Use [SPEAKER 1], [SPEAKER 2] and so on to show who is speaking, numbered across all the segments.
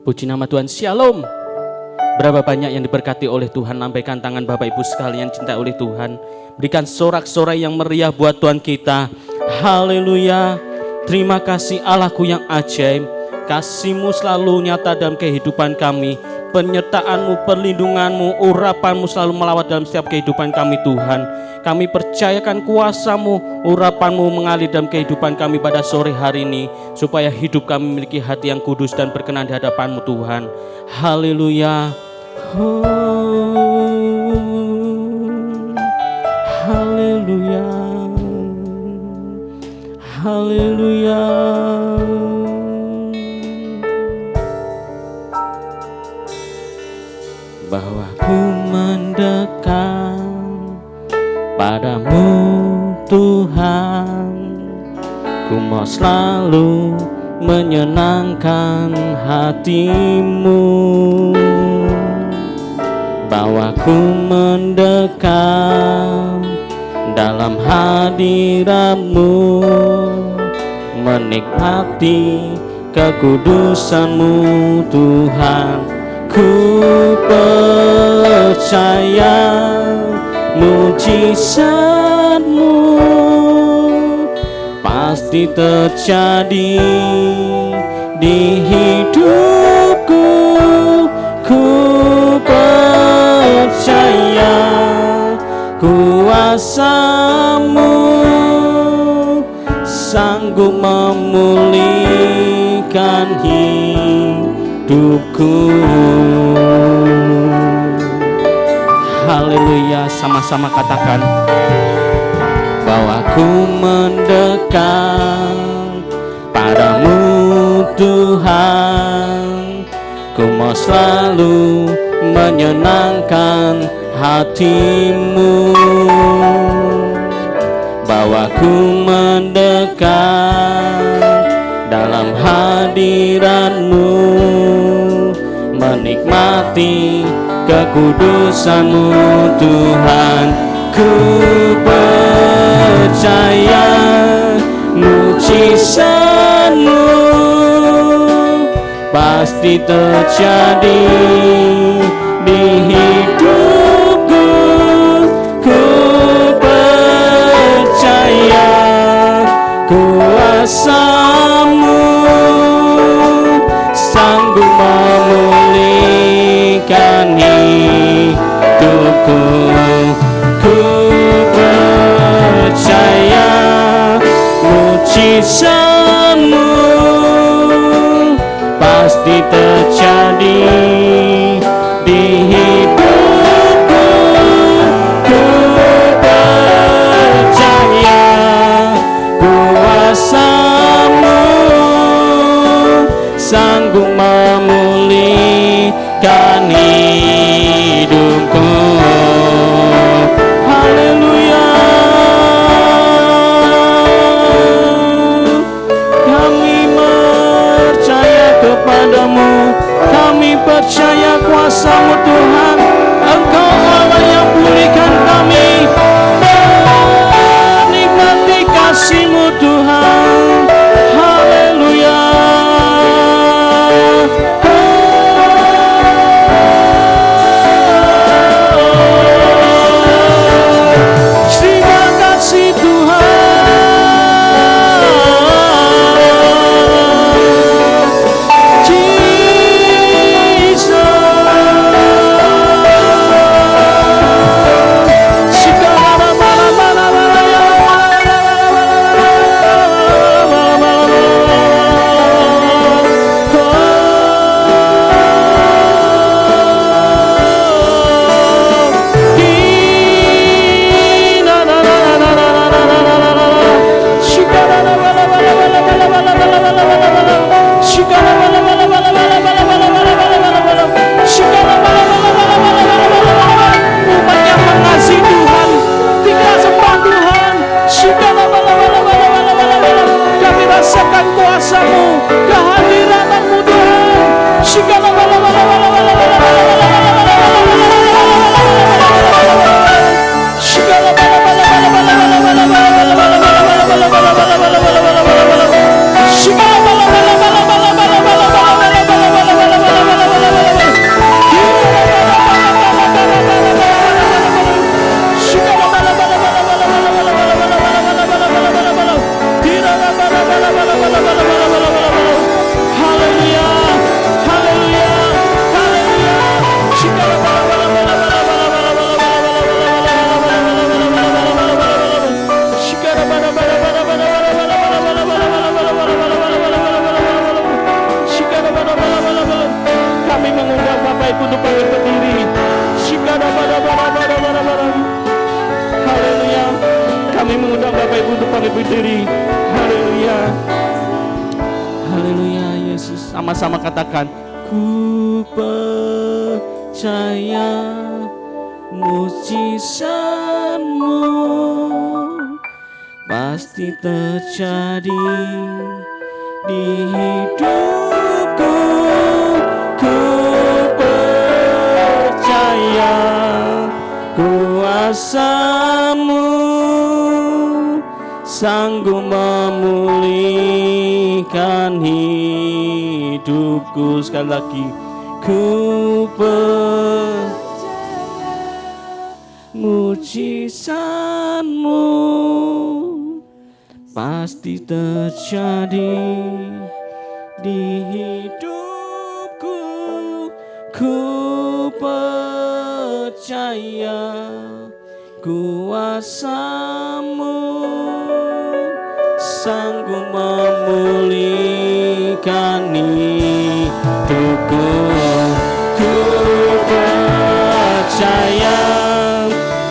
[SPEAKER 1] Puji nama Tuhan. Shalom. Berapa banyak yang diberkati oleh Tuhan. Lambaikan tangan Bapak Ibu sekalian cinta oleh Tuhan. Berikan sorak-sorai yang meriah buat Tuhan kita. Haleluya. Terima kasih Allahku yang ajaib. Kasih-Mu selalu nyata dalam kehidupan kami. Penyertaan-Mu, perlindungan-Mu, urapan-Mu selalu melawat dalam setiap kehidupan kami Tuhan. Kami percayakan kuasa-Mu, urapan-Mu mengalir dalam kehidupan kami pada sore hari ini. Supaya hidup kami memiliki hati yang kudus dan berkenan di hadapan-Mu Tuhan. Haleluya. Haleluya. Haleluya. Bahwa ku mendekat padamu Tuhan, ku mau selalu menyenangkan hatimu. Bahwa ku mendekat dalam hadirat-Mu, menikmati kekudusan-Mu Tuhan. Ku percaya mujizat-Mu pasti terjadi di hidupku. Ku percaya kuasa-Mu sanggup memulihkan hidupku. Haleluya. Sama-sama katakan bahwa ku mendekat padamu Tuhan, ku mau selalu menyenangkan hatimu. Bahwa ku mendekat dalam hadirat-Mu, menikmati kekudusan-Mu Tuhan. Ku percaya mujizat-Mu pasti terjadi di hidupku. Ku percaya kuasa-Mu sanggup memulihkan hidupku. Ku percaya mujizat-Mu pasti terjadi di hidupku. Ku percaya kuasa-Mu sanggup memulihkan hidupku. Haleluya. Kami percaya kepadamu, kami percaya kuasa-Mu Tuhan. Engkau Allah yang pulihkan kami, menikmati kasih-Mu Tuhan. Haleluya. Terima kasih Tuhan. Jesus. undang Bapak Ibu untuk bangkit berdiri. Haleluya. Haleluya Yesus. Sama-sama katakan, ku percaya mujizat-Mu pasti terjadi di hidupku. Ku percaya kuasa-Mu sanggup memulihkan hidupku. Sekali lagi, ku percaya mujizat-Mu pasti terjadi di hidupku. Ku percaya kuasa-Mu sanggup memulihkan hidupku. Ku percaya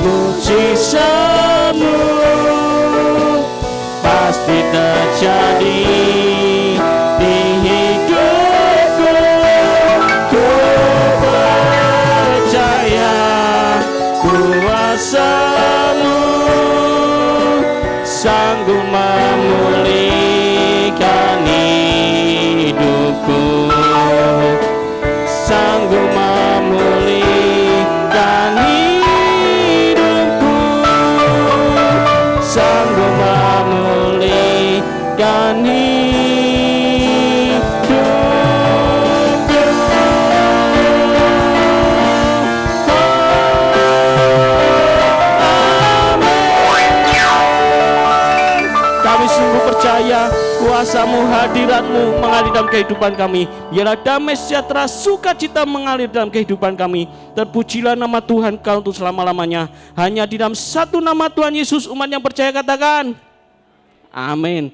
[SPEAKER 1] mujizat-Mu pasti terjadi di hidupku. Ku percaya kuasa-Mu sanggup memulihkan hidupku, sanggup memulihkan hidupku, sanggup memulihkan hidupku. Kami sungguh percaya kuasa-Mu, hadirat-Mu mengalir dalam kehidupan kami. Biarlah damai sejahtera, sukacita mengalir dalam kehidupan kami. Terpujilah nama Tuhan Kau untuk selama-lamanya. Hanya di dalam satu nama Tuhan Yesus umat yang percaya katakan amin.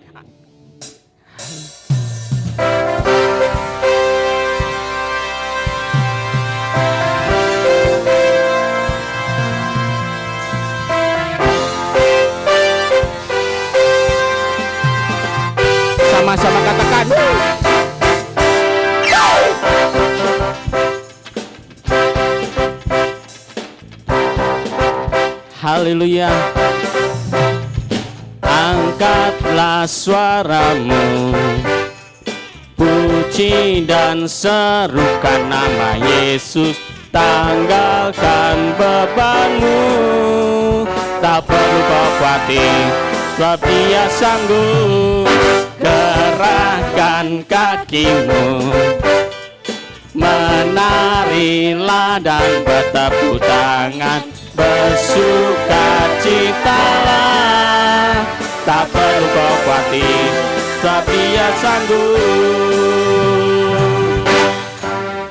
[SPEAKER 1] Sama-sama katakan haleluya. Angkatlah suaramu, puji dan serukan nama Yesus. Tanggalkan bebanmu, tak perlu kau khawatir, sebab Dia sanggup. Gerakkan kakimu, menarilah dan bertepuk tangan, bersukacitalah, tak perlu kau khawatir, sebab Dia sanggup.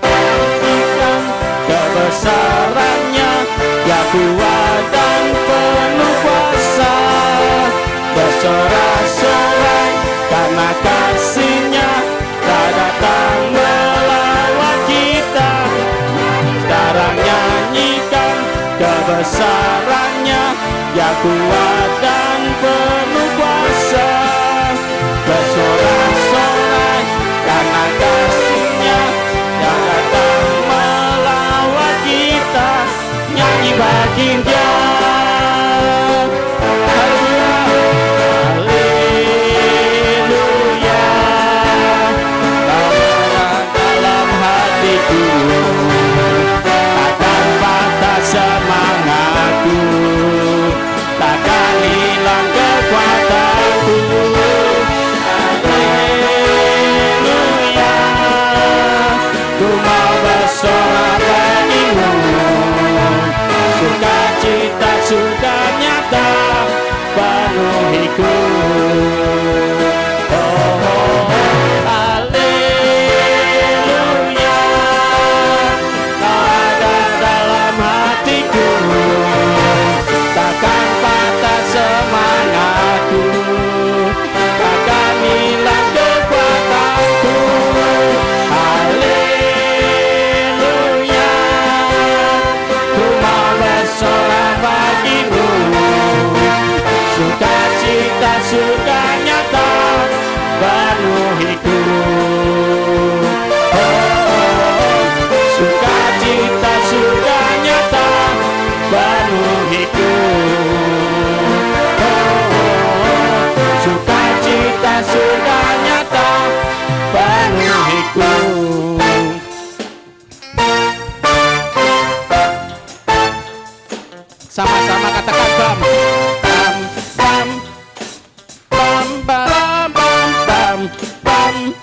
[SPEAKER 1] Buktikan kebesarannya, Dia kuat dan penuh kuasa, bersorak-sorai karena kasih-Nya tak datang melawan kita. Sekarang nyanyikan kebesarannya, Dia kuat dan penuh kuasa, bersorak-sorai karena kasih-Nya tak datang melawan kita. Nyanyi bagi Dia. Takkan patah semangatku, takkan hilang kekuatanku. Haleluya, ku mau bersorak bagimu, sukacita sudah nyata penuhiku. Takkan patah semangatku, takkan hilang kekuatanku. Haleluya, ku mau bersorak bagimu, sukacita surga nyata penuhiku. Sukacita surga nyata penuhiku. Sukacita surga nyata penuhiku. Sama-sama katakan bam bam bam bam bam bam bam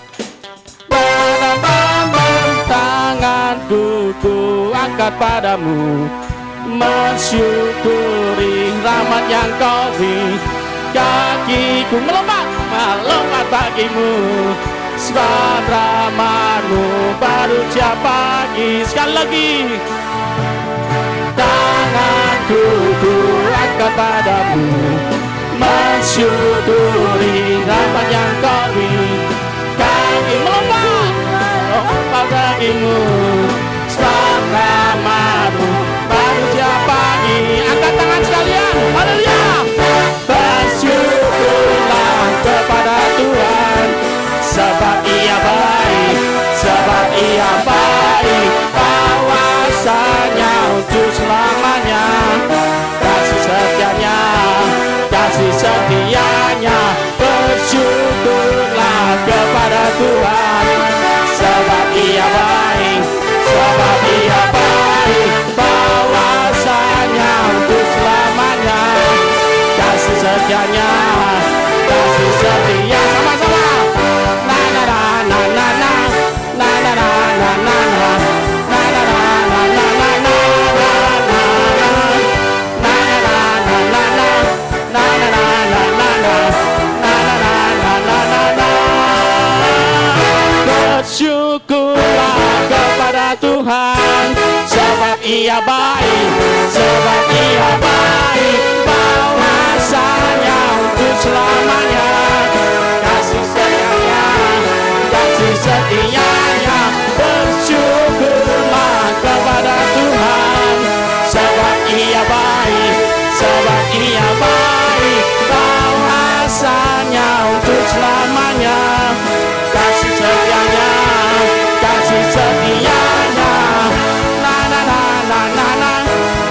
[SPEAKER 1] bam bam bam bam. Tanganku ku angkat padamu, mensyukuri rahmat yang kau beri. Kakiku melompat bagimu, sebab rahmatmu baru tiap pagi. Sekali lagi. Tanganku ku angkat padamu, mensyukuri rahmat yang kau beri. Kaki melompat bagimu, sebab rahmatmu baru tiap pagi. Angkat tangan sekalian, haleluya. Bersyukurlah kepada Tuhan, sebab Ia baik, sebab Ia baik. Bahwasanya untuk selamanya, kasih setianya, kasih setianya. Bersyukurlah kepada Tuhan, sebab Ia baik, sebab Ia baik. Bahwasanya untuk selamanya, kasih setianya, kasih setia. Sama-sama. Na na na na na na na na na na na na. Bersyukurlah kepada Tuhan, sebab Ia baik, sebab Ia baik. Bahwasanya untuk selamanya, kasih setianya, kasih setianya. Bersyukurlah kepada Tuhan, sebab Ia baik, sebab Ia baik. Bahwasanya untuk selamanya, kasih setianya, kasih setianya. Na na na na na na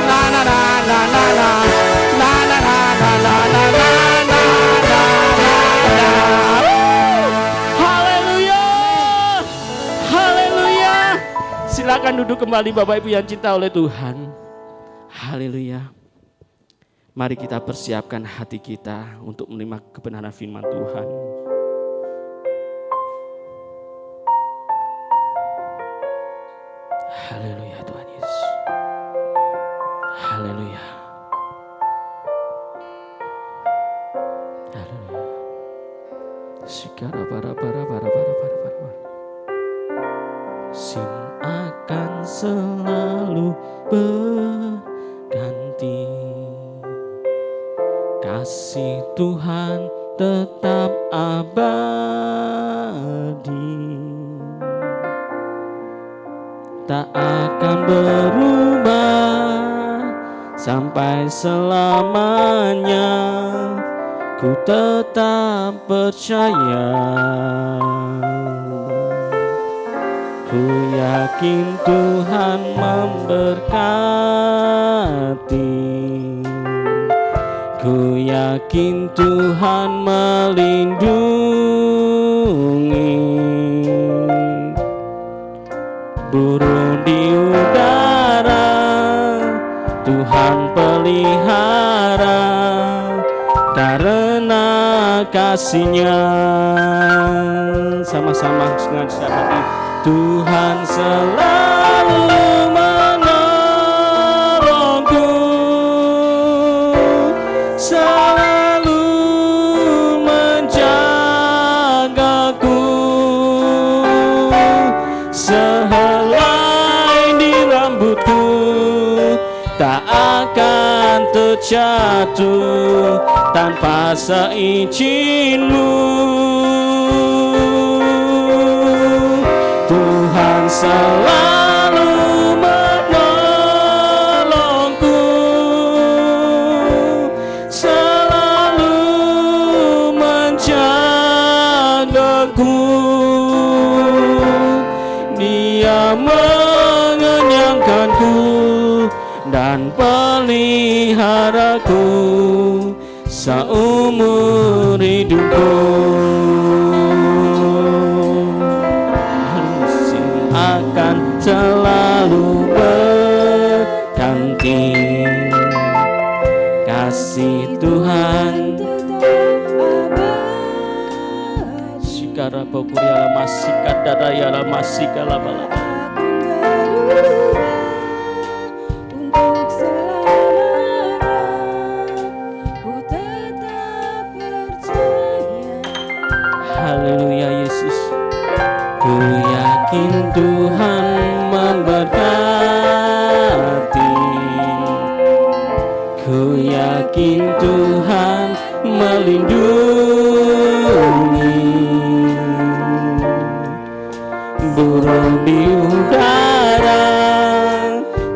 [SPEAKER 1] na na na na na na na na na na na na. Haleluya, haleluya. Silakan duduk kembali Bapak Ibu yang cinta oleh Tuhan. Haleluya. Mari kita persiapkan hati kita untuk menerima kebenaran firman Tuhan. Haleluya Tuhan Yesus. Haleluya. Haleluya. Sikara para. Sin akan selalu berganti. Kasih Tuhan tetap abadi, tak akan berubah sampai selamanya. Ku tetap percaya, ku yakin Tuhan memberkati, ku yakin Tuhan melindungi. Burung di udara Tuhan pelihara, karena kasih-Nya. Sama-sama sengaja Tuhan selalu menolongku, selalu menjagaku. Sehelai di rambutku tak akan terjatuh tanpa seizin-Mu. Tuhan selalu menolongku, selalu peliharaku seumur hidupku. Akan selalu berganti kasih Tuhan. Sikara pokuriala masika dadayala masika labalaba. Haleluya Yesus. Ku yakin Tuhan memberkati, ku yakin Tuhan melindungi, burung di udara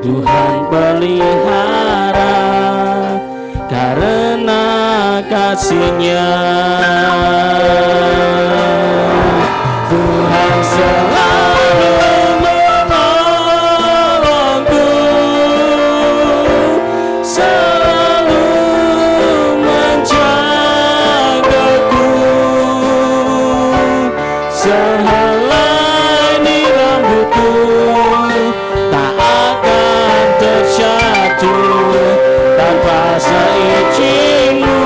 [SPEAKER 1] Tuhan pelihara karena kasih-Nya. Tuhan selalu menolongku, selalu menjagaku, sehelai di rambutku tak akan terjatuh tanpa seizin-Mu.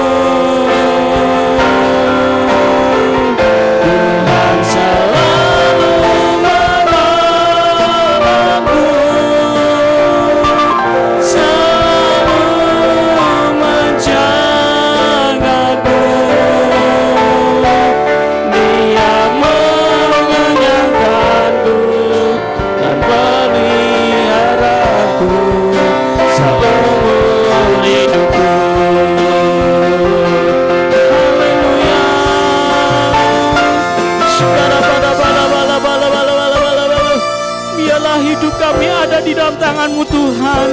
[SPEAKER 1] Kami ada di dalam tangan-Mu Tuhan.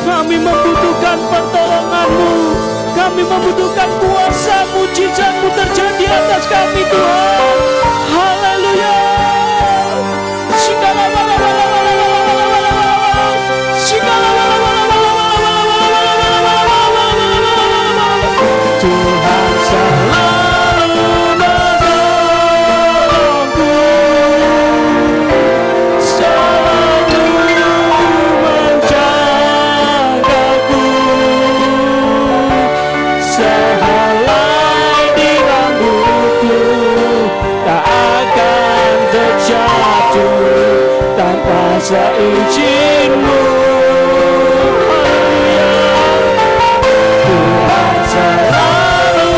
[SPEAKER 1] Kami membutuhkan pertolongan-Mu, kami membutuhkan kuasa mujizat-Mu terjadi atas kami Tuhan. Haleluya. Tuhan selalu menolongku, sehelai di rambutku tak akan terjatuh tanpa seizin-Mu. Tuhan selalu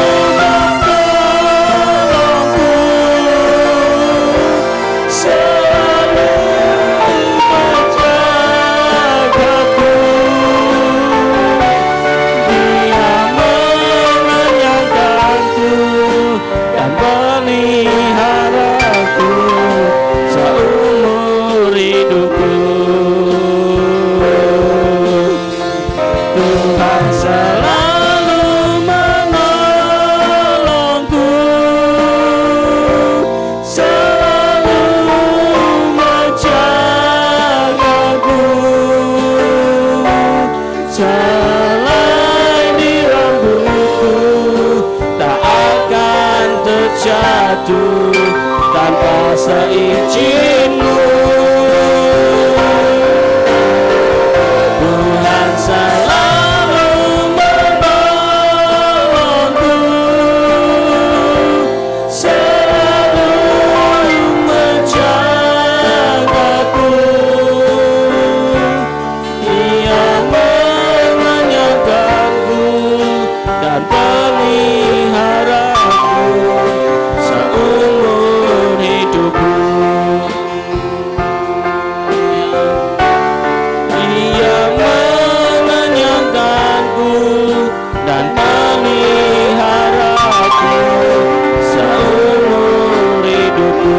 [SPEAKER 1] menolongku, selalu menjagaku, Dia mengenyangkanku dan peliharaku seumur hidupku. Tuhan selalu menolongku, selalu menjagaku, sehelai di rambutku tak akan terjatuh tanpa seizin-Mu. Tuhan selalu menolongku, selalu menjagaku, Dia mengenyangkanku dan peliharaku seumur hidupku. Dia mengenyangkanku dan peliharaku seumur hidupku.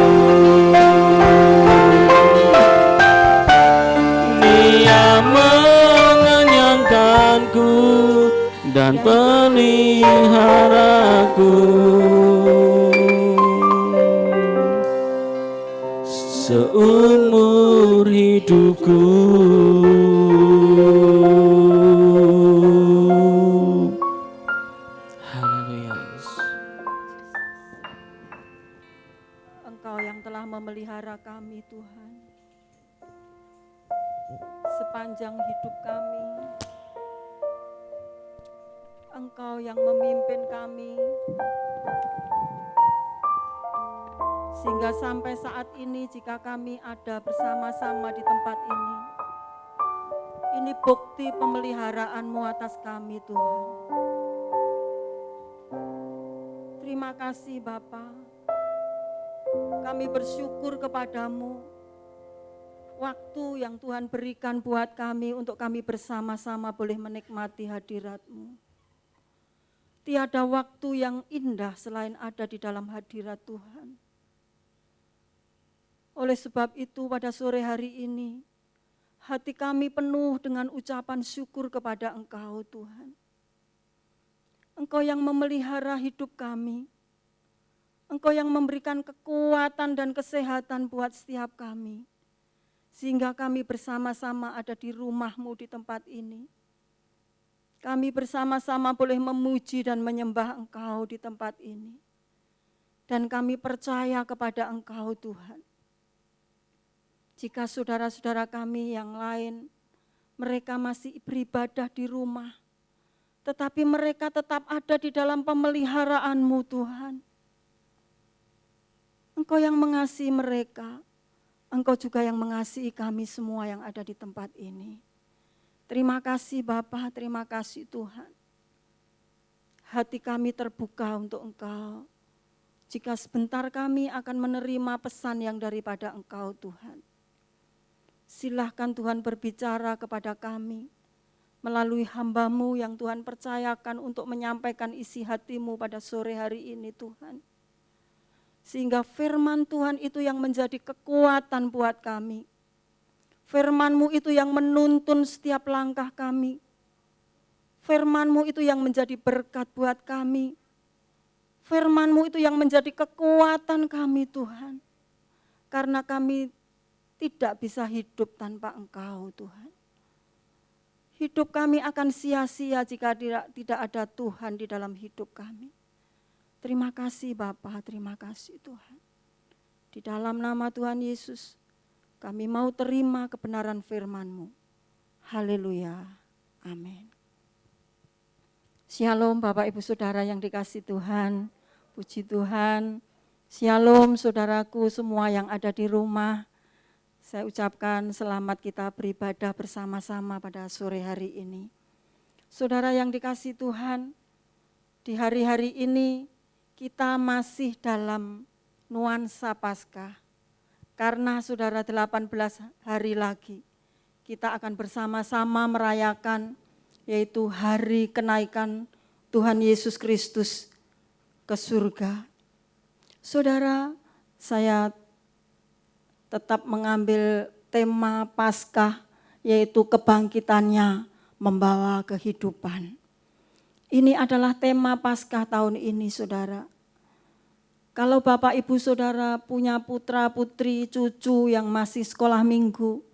[SPEAKER 1] Dia mengenyangkanku dan peliharaku seumur hidupku. Haleluya Yesus.
[SPEAKER 2] Engkau yang telah memelihara kami Tuhan. Sepanjang hidup kami, Engkau yang memimpin kami. Sehingga sampai saat ini jika kami ada bersama-sama di tempat ini bukti pemeliharaan-Mu atas kami Tuhan. Terima kasih Bapa. Kami bersyukur kepadamu waktu yang Tuhan berikan buat kami untuk kami bersama-sama boleh menikmati hadirat-Mu. Tiada waktu yang indah selain ada di dalam hadirat Tuhan. Oleh sebab itu pada sore hari ini, hati kami penuh dengan ucapan syukur kepada Engkau Tuhan. Engkau yang memelihara hidup kami. Engkau yang memberikan kekuatan dan kesehatan buat setiap kami. Sehingga kami bersama-sama ada di rumah-Mu di tempat ini. Kami bersama-sama boleh memuji dan menyembah Engkau di tempat ini. Dan kami percaya kepada Engkau Tuhan. Jika saudara-saudara kami yang lain, mereka masih beribadah di rumah, tetapi mereka tetap ada di dalam pemeliharaan-Mu Tuhan. Engkau yang mengasihi mereka, Engkau juga yang mengasihi kami semua yang ada di tempat ini. Terima kasih Bapa, terima kasih Tuhan. Hati kami terbuka untuk Engkau. Jika sebentar kami akan menerima pesan yang daripada Engkau Tuhan. Silahkan Tuhan berbicara kepada kami melalui hamba-Mu yang Tuhan percayakan untuk menyampaikan isi hati-Mu pada sore hari ini Tuhan. Sehingga firman Tuhan itu yang menjadi kekuatan buat kami. Firman-Mu itu yang menuntun setiap langkah kami. Firman-Mu itu yang menjadi berkat buat kami. Firman-Mu itu yang menjadi kekuatan kami Tuhan. Karena kami tidak bisa hidup tanpa Engkau Tuhan. Hidup kami akan sia-sia jika tidak ada Tuhan di dalam hidup kami. Terima kasih Bapa, terima kasih Tuhan. Di dalam nama Tuhan Yesus, kami mau terima kebenaran firman-Mu. Haleluya, amin. Shalom Bapak Ibu Saudara yang dikasihi Tuhan, puji Tuhan. Shalom saudaraku semua yang ada di rumah. Saya ucapkan selamat kita beribadah bersama-sama pada sore hari ini. Saudara yang dikasihi Tuhan, di hari-hari ini kita masih dalam nuansa Paskah. Karena saudara 18 hari lagi kita akan bersama-sama merayakan yaitu hari kenaikan Tuhan Yesus Kristus ke surga. Saudara, saya tetap mengambil tema Paskah yaitu kebangkitannya membawa kehidupan. Ini adalah tema Paskah tahun ini saudara. Kalau Bapak Ibu Saudara punya putra putri cucu yang masih sekolah minggu,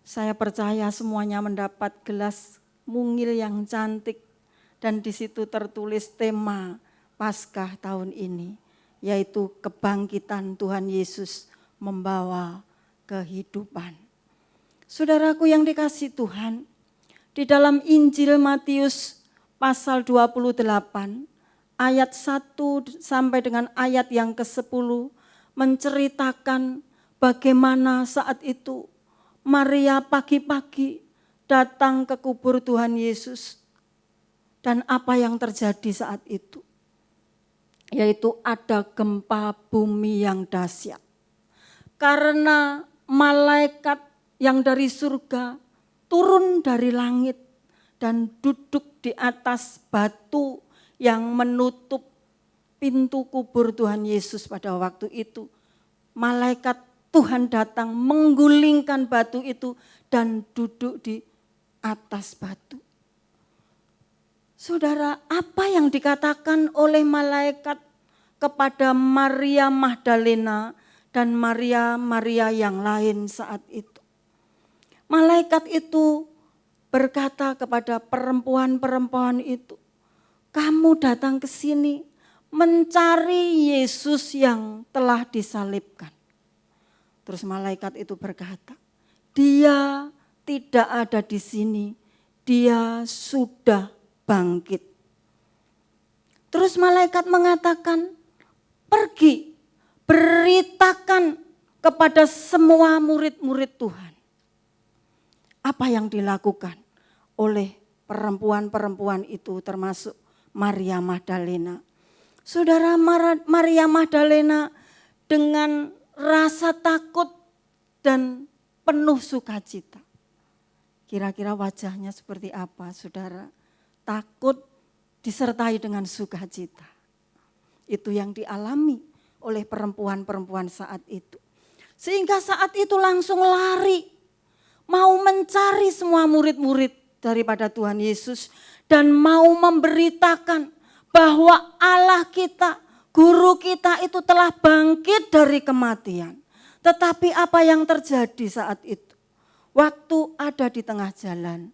[SPEAKER 2] saya percaya semuanya mendapat gelas mungil yang cantik dan di situ tertulis tema Paskah tahun ini, yaitu kebangkitan Tuhan Yesus membawa kehidupan. Saudaraku yang dikasihi Tuhan, di dalam Injil Matius pasal 28 ayat 1 sampai dengan ayat yang ke-10 menceritakan bagaimana saat itu Maria pagi-pagi datang ke kubur Tuhan Yesus dan apa yang terjadi saat itu. Yaitu ada gempa bumi yang dahsyat. Karena malaikat yang dari surga turun dari langit dan duduk di atas batu yang menutup pintu kubur Tuhan Yesus pada waktu itu. Malaikat Tuhan datang menggulingkan batu itu dan duduk di atas batu. Saudara, apa yang dikatakan oleh malaikat kepada Maria Magdalena dan Maria yang lain saat itu? Malaikat itu berkata kepada perempuan-perempuan itu, kamu datang ke sini mencari Yesus yang telah disalibkan. Terus malaikat itu berkata, dia tidak ada di sini, dia sudah bangkit. Terus malaikat mengatakan, pergi, beritakan kepada semua murid-murid Tuhan. Apa yang dilakukan oleh perempuan-perempuan itu termasuk Maria Magdalena. Saudara, Maria Magdalena dengan rasa takut dan penuh sukacita. Kira-kira wajahnya seperti apa, saudara? Takut disertai dengan sukacita. Itu yang dialami oleh perempuan-perempuan saat itu. Sehingga saat itu langsung lari, mau mencari semua murid-murid daripada Tuhan Yesus dan mau memberitakan bahwa Allah kita, guru kita itu telah bangkit dari kematian. Tetapi apa yang terjadi saat itu? Waktu ada di tengah jalan,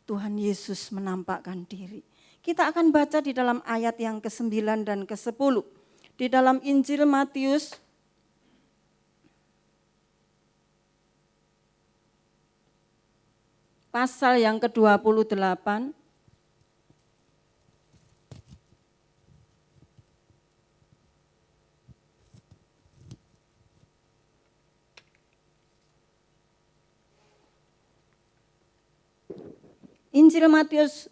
[SPEAKER 2] Tuhan Yesus menampakkan diri. Kita akan baca di dalam ayat yang ke-9 dan ke-10. Di dalam Injil Matius pasal yang ke-28. Injil Matius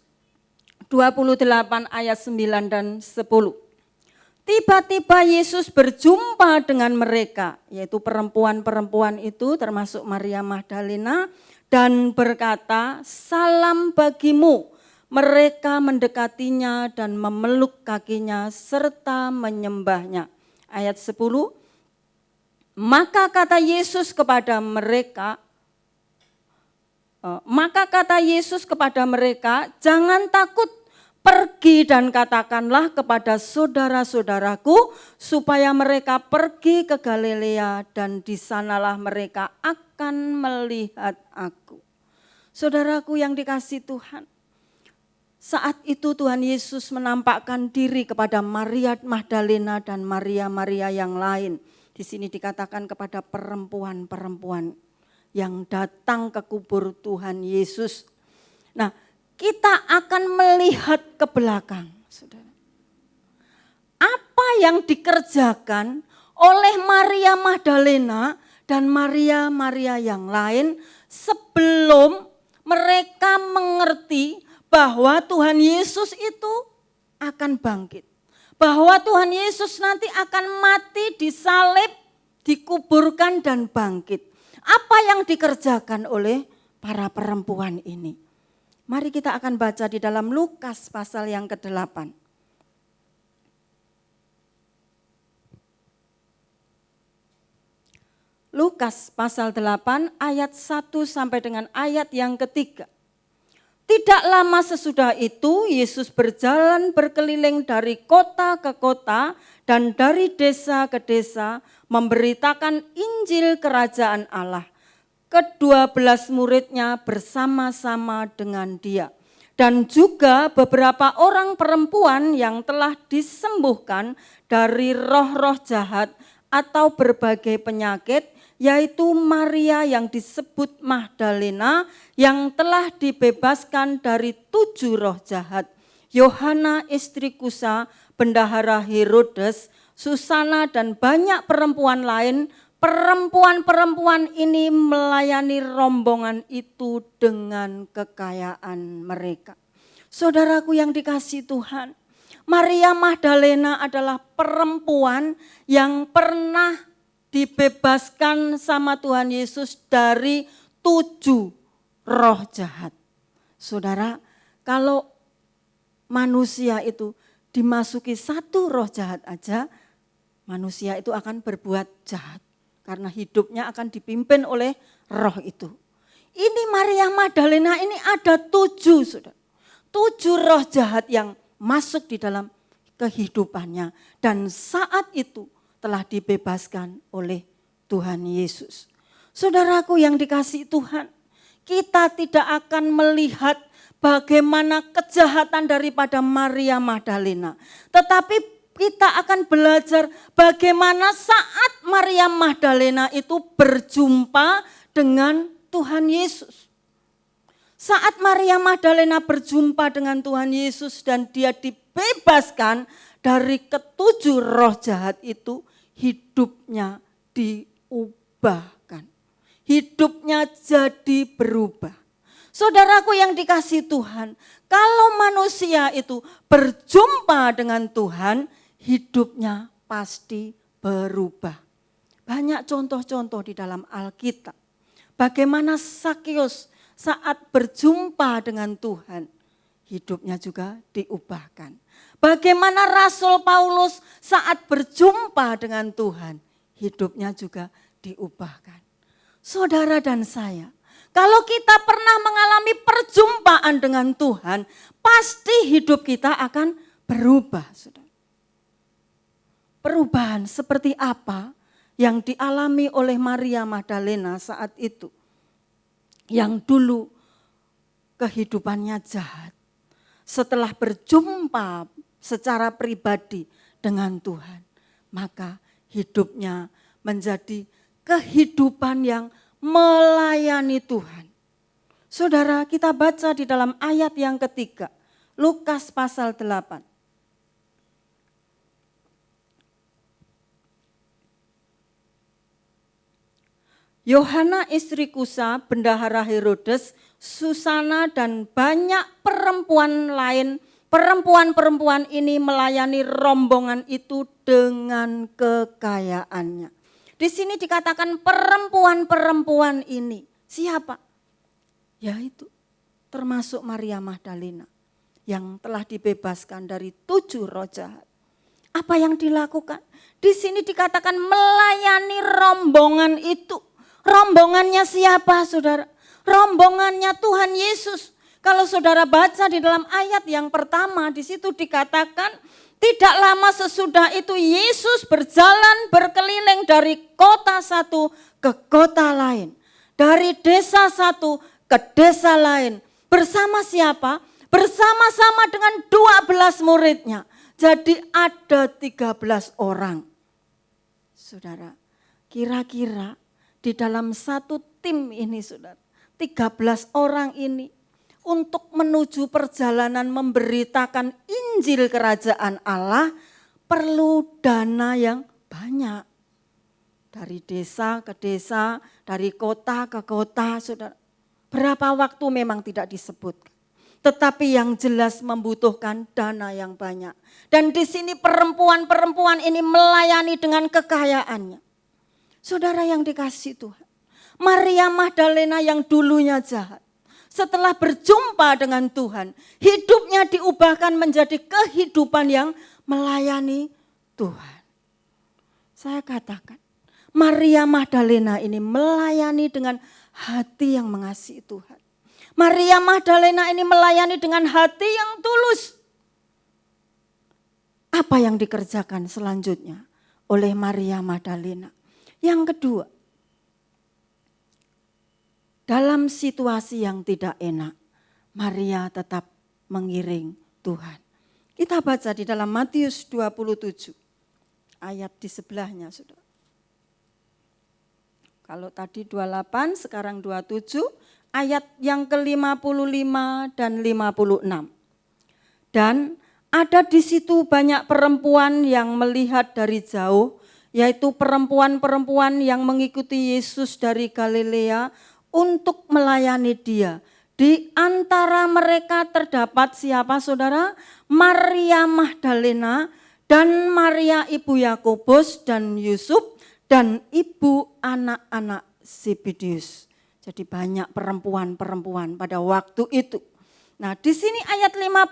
[SPEAKER 2] 28 ayat 9 dan 10. Tiba-tiba Yesus berjumpa dengan mereka, yaitu perempuan-perempuan itu termasuk Maria Magdalena, dan berkata, salam bagimu. Mereka mendekatinya dan memeluk kakinya serta menyembahnya. Ayat 10, maka kata Yesus kepada mereka, jangan takut, pergi dan katakanlah kepada saudara-saudaraku supaya mereka pergi ke Galilea dan di sanalah mereka akan melihat aku. Saudaraku yang dikasihi Tuhan, saat itu Tuhan Yesus menampakkan diri kepada Maria Magdalena dan Maria-Maria yang lain. Di sini dikatakan kepada perempuan-perempuan yang datang ke kubur Tuhan Yesus. Nah, kita akan melihat ke belakang, saudara. Apa yang dikerjakan oleh Maria Magdalena dan Maria-Maria yang lain sebelum mereka mengerti bahwa Tuhan Yesus itu akan bangkit. Bahwa Tuhan Yesus nanti akan mati, disalib, dikuburkan dan bangkit. Apa yang dikerjakan oleh para perempuan ini? Mari kita akan baca di dalam Lukas pasal yang ke-8. Lukas pasal 8 ayat 1 sampai dengan ayat yang ke-3. Tidak lama sesudah itu Yesus berjalan berkeliling dari kota ke kota dan dari desa ke desa memberitakan Injil Kerajaan Allah. Ke-12 muridnya bersama-sama dengan dia. Dan juga beberapa orang perempuan yang telah disembuhkan dari roh-roh jahat atau berbagai penyakit, yaitu Maria yang disebut Magdalena yang telah dibebaskan dari 7 roh jahat, Yohana istri Kusa, bendahara Herodes, Susana dan banyak perempuan lain. Perempuan-perempuan ini melayani rombongan itu dengan kekayaan mereka. Saudaraku yang dikasihi Tuhan, Maria Magdalena adalah perempuan yang pernah dibebaskan sama Tuhan Yesus dari 7 roh jahat. Saudara, kalau manusia itu dimasuki 1 roh jahat aja, manusia itu akan berbuat jahat. Karena hidupnya akan dipimpin oleh roh itu. Ini Maria Magdalena ini ada 7, saudara. 7 roh jahat yang masuk di dalam kehidupannya. Dan saat itu telah dibebaskan oleh Tuhan Yesus. Saudaraku yang dikasihi Tuhan, kita tidak akan melihat bagaimana kejahatan daripada Maria Magdalena. Tetapi kita akan belajar bagaimana saat Maria Magdalena itu berjumpa dengan Tuhan Yesus. Saat Maria Magdalena berjumpa dengan Tuhan Yesus dan dia dibebaskan dari ketujuh roh jahat itu, hidupnya diubahkan. Hidupnya jadi berubah. Saudaraku yang dikasihi Tuhan, kalau manusia itu berjumpa dengan Tuhan, hidupnya pasti berubah. Banyak contoh-contoh di dalam Alkitab. Bagaimana Sakeus saat berjumpa dengan Tuhan, hidupnya juga diubahkan. Bagaimana Rasul Paulus saat berjumpa dengan Tuhan, hidupnya juga diubahkan. Saudara dan saya, kalau kita pernah mengalami perjumpaan dengan Tuhan, pasti hidup kita akan berubah. Saudara. Perubahan seperti apa yang dialami oleh Maria Magdalena saat itu? Yang dulu kehidupannya jahat. Setelah berjumpa secara pribadi dengan Tuhan, maka hidupnya menjadi kehidupan yang melayani Tuhan. Saudara, kita baca di dalam ayat yang ketiga, Lukas pasal 8. Yohana istri Kusa, bendahara Herodes, Susana dan banyak perempuan lain, perempuan-perempuan ini melayani rombongan itu dengan kekayaannya. Di sini dikatakan perempuan-perempuan ini. Siapa? Yaitu termasuk Maria Magdalena yang telah dibebaskan dari 7 roh jahat. Apa yang dilakukan? Di sini dikatakan melayani rombongan itu. Rombongannya siapa, saudara? Rombongannya Tuhan Yesus. Kalau saudara baca di dalam ayat yang pertama, di situ dikatakan tidak lama sesudah itu Yesus berjalan berkeliling dari kota satu ke kota lain. Dari desa satu ke desa lain. Bersama siapa? Bersama-sama dengan 12 muridnya. Jadi ada 13 orang. Saudara, kira-kira di dalam satu tim ini, saudara, 13 orang ini untuk menuju perjalanan memberitakan Injil Kerajaan Allah perlu dana yang banyak. Dari desa ke desa, dari kota ke kota, saudara. Berapa waktu memang tidak disebutkan. Tetapi yang jelas membutuhkan dana yang banyak. Dan di sini perempuan-perempuan ini melayani dengan kekayaannya. Saudara yang dikasihi Tuhan, Maria Magdalena yang dulunya jahat, setelah berjumpa dengan Tuhan, hidupnya diubahkan menjadi kehidupan yang melayani Tuhan. Saya katakan, Maria Magdalena ini melayani dengan hati yang mengasihi Tuhan. Maria Magdalena ini melayani dengan hati yang tulus. Apa yang dikerjakan selanjutnya oleh Maria Magdalena? Yang kedua, dalam situasi yang tidak enak, Maria tetap mengiring Tuhan. Kita baca di dalam Matius 27, ayat di sebelahnya, saudara. Kalau tadi 28, sekarang 27, ayat yang ke-55 dan 56. Dan ada di situ banyak perempuan yang melihat dari jauh, yaitu perempuan-perempuan yang mengikuti Yesus dari Galilea untuk melayani dia. Di antara mereka terdapat siapa, saudara? Maria Magdalena dan Maria ibu Yakobus dan Yusuf dan ibu anak-anak Zebedeus. Jadi banyak perempuan-perempuan pada waktu itu. Nah, di sini ayat 55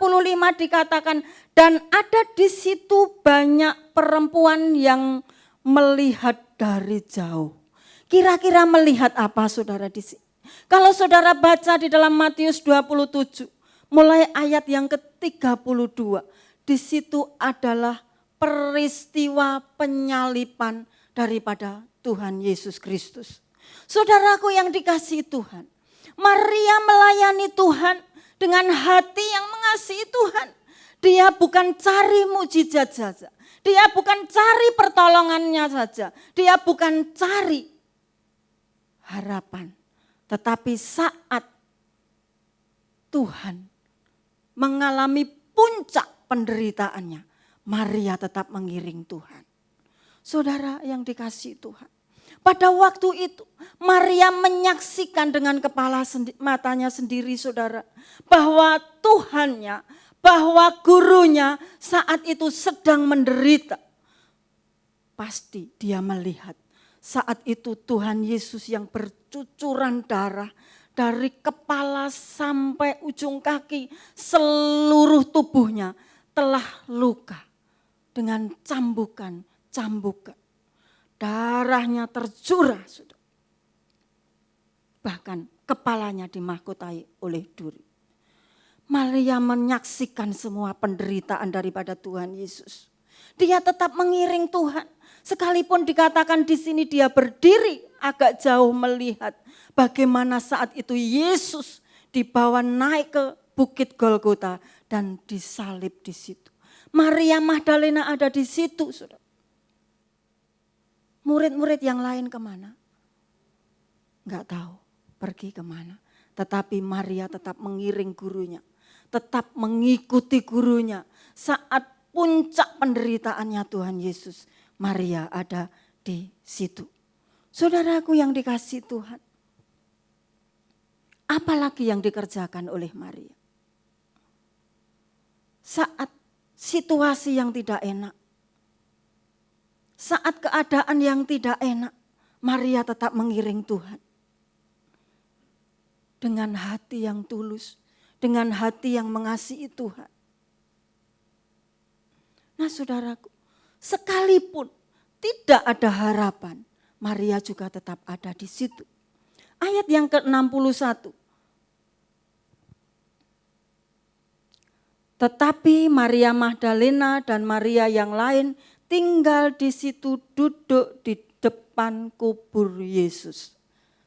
[SPEAKER 2] dikatakan dan ada di situ banyak perempuan yang melihat dari jauh. Kira-kira melihat apa, saudara, di sini? Kalau saudara baca di dalam Matius 27, mulai ayat yang ke-32, di situ adalah peristiwa penyaliban daripada Tuhan Yesus Kristus. Saudaraku yang dikasihi Tuhan, Maria melayani Tuhan dengan hati yang mengasihi Tuhan. Dia bukan cari mujizat saja. Dia bukan cari pertolongannya saja. Dia bukan cari harapan. Tetapi saat Tuhan mengalami puncak penderitaannya, Maria tetap mengiring Tuhan. Saudara yang dikasihi Tuhan, pada waktu itu Maria menyaksikan dengan kepala matanya sendiri, saudara, bahwa Tuhannya, bahwa gurunya saat itu sedang menderita. Pasti dia melihat saat itu Tuhan Yesus yang bercucuran darah dari kepala sampai ujung kaki, seluruh tubuhnya telah luka dengan cambukan. Darahnya tercurah, saudara. Bahkan kepalanya dimahkotai oleh duri. Maria menyaksikan semua penderitaan daripada Tuhan Yesus. Dia tetap mengiring Tuhan. Sekalipun dikatakan di sini dia berdiri agak jauh melihat bagaimana saat itu Yesus dibawa naik ke Bukit Golgota dan disalib di situ. Maria Magdalena ada di situ, saudara. Murid-murid yang lain kemana? Enggak tahu pergi kemana. Tetapi Maria tetap mengiring gurunya. Tetap mengikuti gurunya. Saat puncak penderitaannya Tuhan Yesus, Maria ada di situ. Saudaraku yang dikasihi Tuhan. Apalagi yang dikerjakan oleh Maria? Saat situasi yang tidak enak. Saat keadaan yang tidak enak, Maria tetap mengiring Tuhan. Dengan hati yang tulus, dengan hati yang mengasihi Tuhan. Nah saudaraku, sekalipun tidak ada harapan, Maria juga tetap ada di situ. Ayat yang ke-61. Tetapi Maria Magdalena dan Maria yang lain tinggal di situ, duduk di depan kubur Yesus.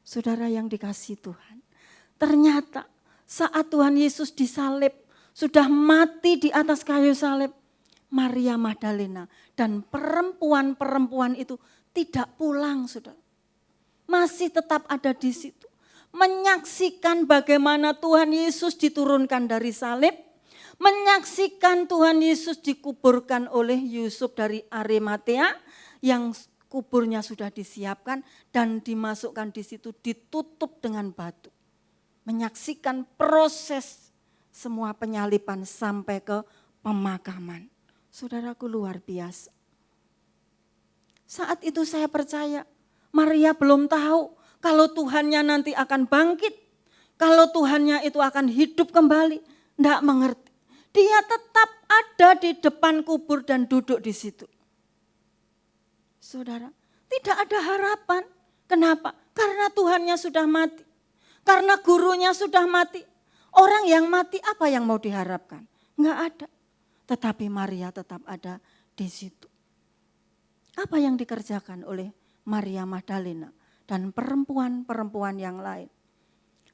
[SPEAKER 2] Saudara yang dikasihi Tuhan, ternyata saat Tuhan Yesus disalib, sudah mati di atas kayu salib, Maria Magdalena dan perempuan-perempuan itu tidak pulang, saudara. Masih tetap ada di situ. Menyaksikan bagaimana Tuhan Yesus diturunkan dari salib, menyaksikan Tuhan Yesus dikuburkan oleh Yusuf dari Arimatea yang kuburnya sudah disiapkan dan dimasukkan di situ, ditutup dengan batu. Menyaksikan proses semua penyaliban sampai ke pemakaman. Saudaraku luar biasa. Saat itu saya percaya Maria belum tahu kalau Tuhannya nanti akan bangkit. Kalau Tuhannya itu akan hidup kembali. Tidak mengerti. Dia tetap ada di depan kubur dan duduk di situ. Saudara, tidak ada harapan. Kenapa? Karena Tuhannya sudah mati. Karena gurunya sudah mati. Orang yang mati apa yang mau diharapkan? Enggak ada. Tetapi Maria tetap ada di situ. Apa yang dikerjakan oleh Maria Magdalena dan perempuan-perempuan yang lain?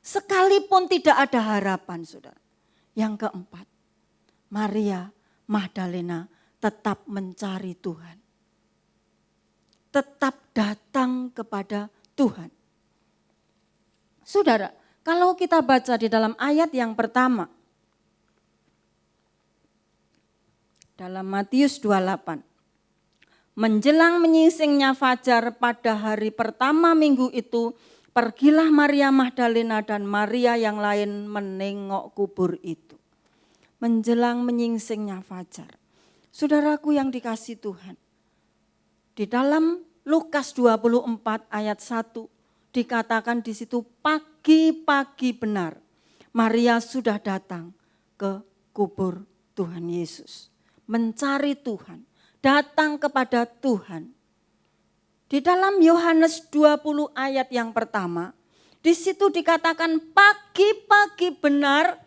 [SPEAKER 2] Sekalipun tidak ada harapan, saudara. Yang keempat, Maria Magdalena tetap mencari Tuhan. Tetap datang kepada Tuhan. Saudara, kalau kita baca di dalam ayat yang pertama, dalam Matius 28, menjelang menyingsingnya fajar pada hari pertama minggu itu, pergilah Maria Magdalena dan Maria yang lain menengok kubur itu. Menjelang menyingsingnya fajar. Saudaraku yang dikasihi Tuhan. Di dalam Lukas 24 ayat 1 dikatakan di situ pagi-pagi benar Maria sudah datang ke kubur Tuhan Yesus. Mencari Tuhan, datang kepada Tuhan. Di dalam Yohanes 20 ayat yang pertama, di situ dikatakan pagi-pagi benar,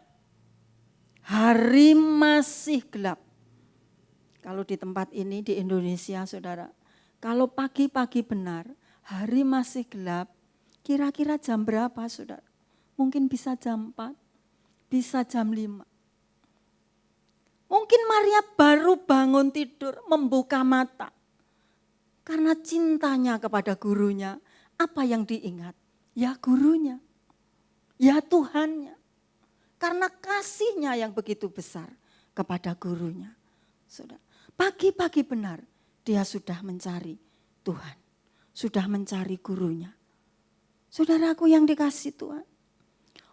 [SPEAKER 2] hari masih gelap. Kalau di tempat ini di Indonesia, saudara, kalau pagi-pagi benar, hari masih gelap, kira-kira jam berapa, saudara? Mungkin bisa jam 4, bisa jam 5. Mungkin Maria baru bangun tidur, membuka mata. Karena cintanya kepada gurunya, apa yang diingat? Ya gurunya, ya Tuhannya. Karena kasihnya yang begitu besar kepada gurunya. Saudara, pagi-pagi benar dia sudah mencari Tuhan. Sudah mencari gurunya. Saudaraku yang dikasihi Tuhan.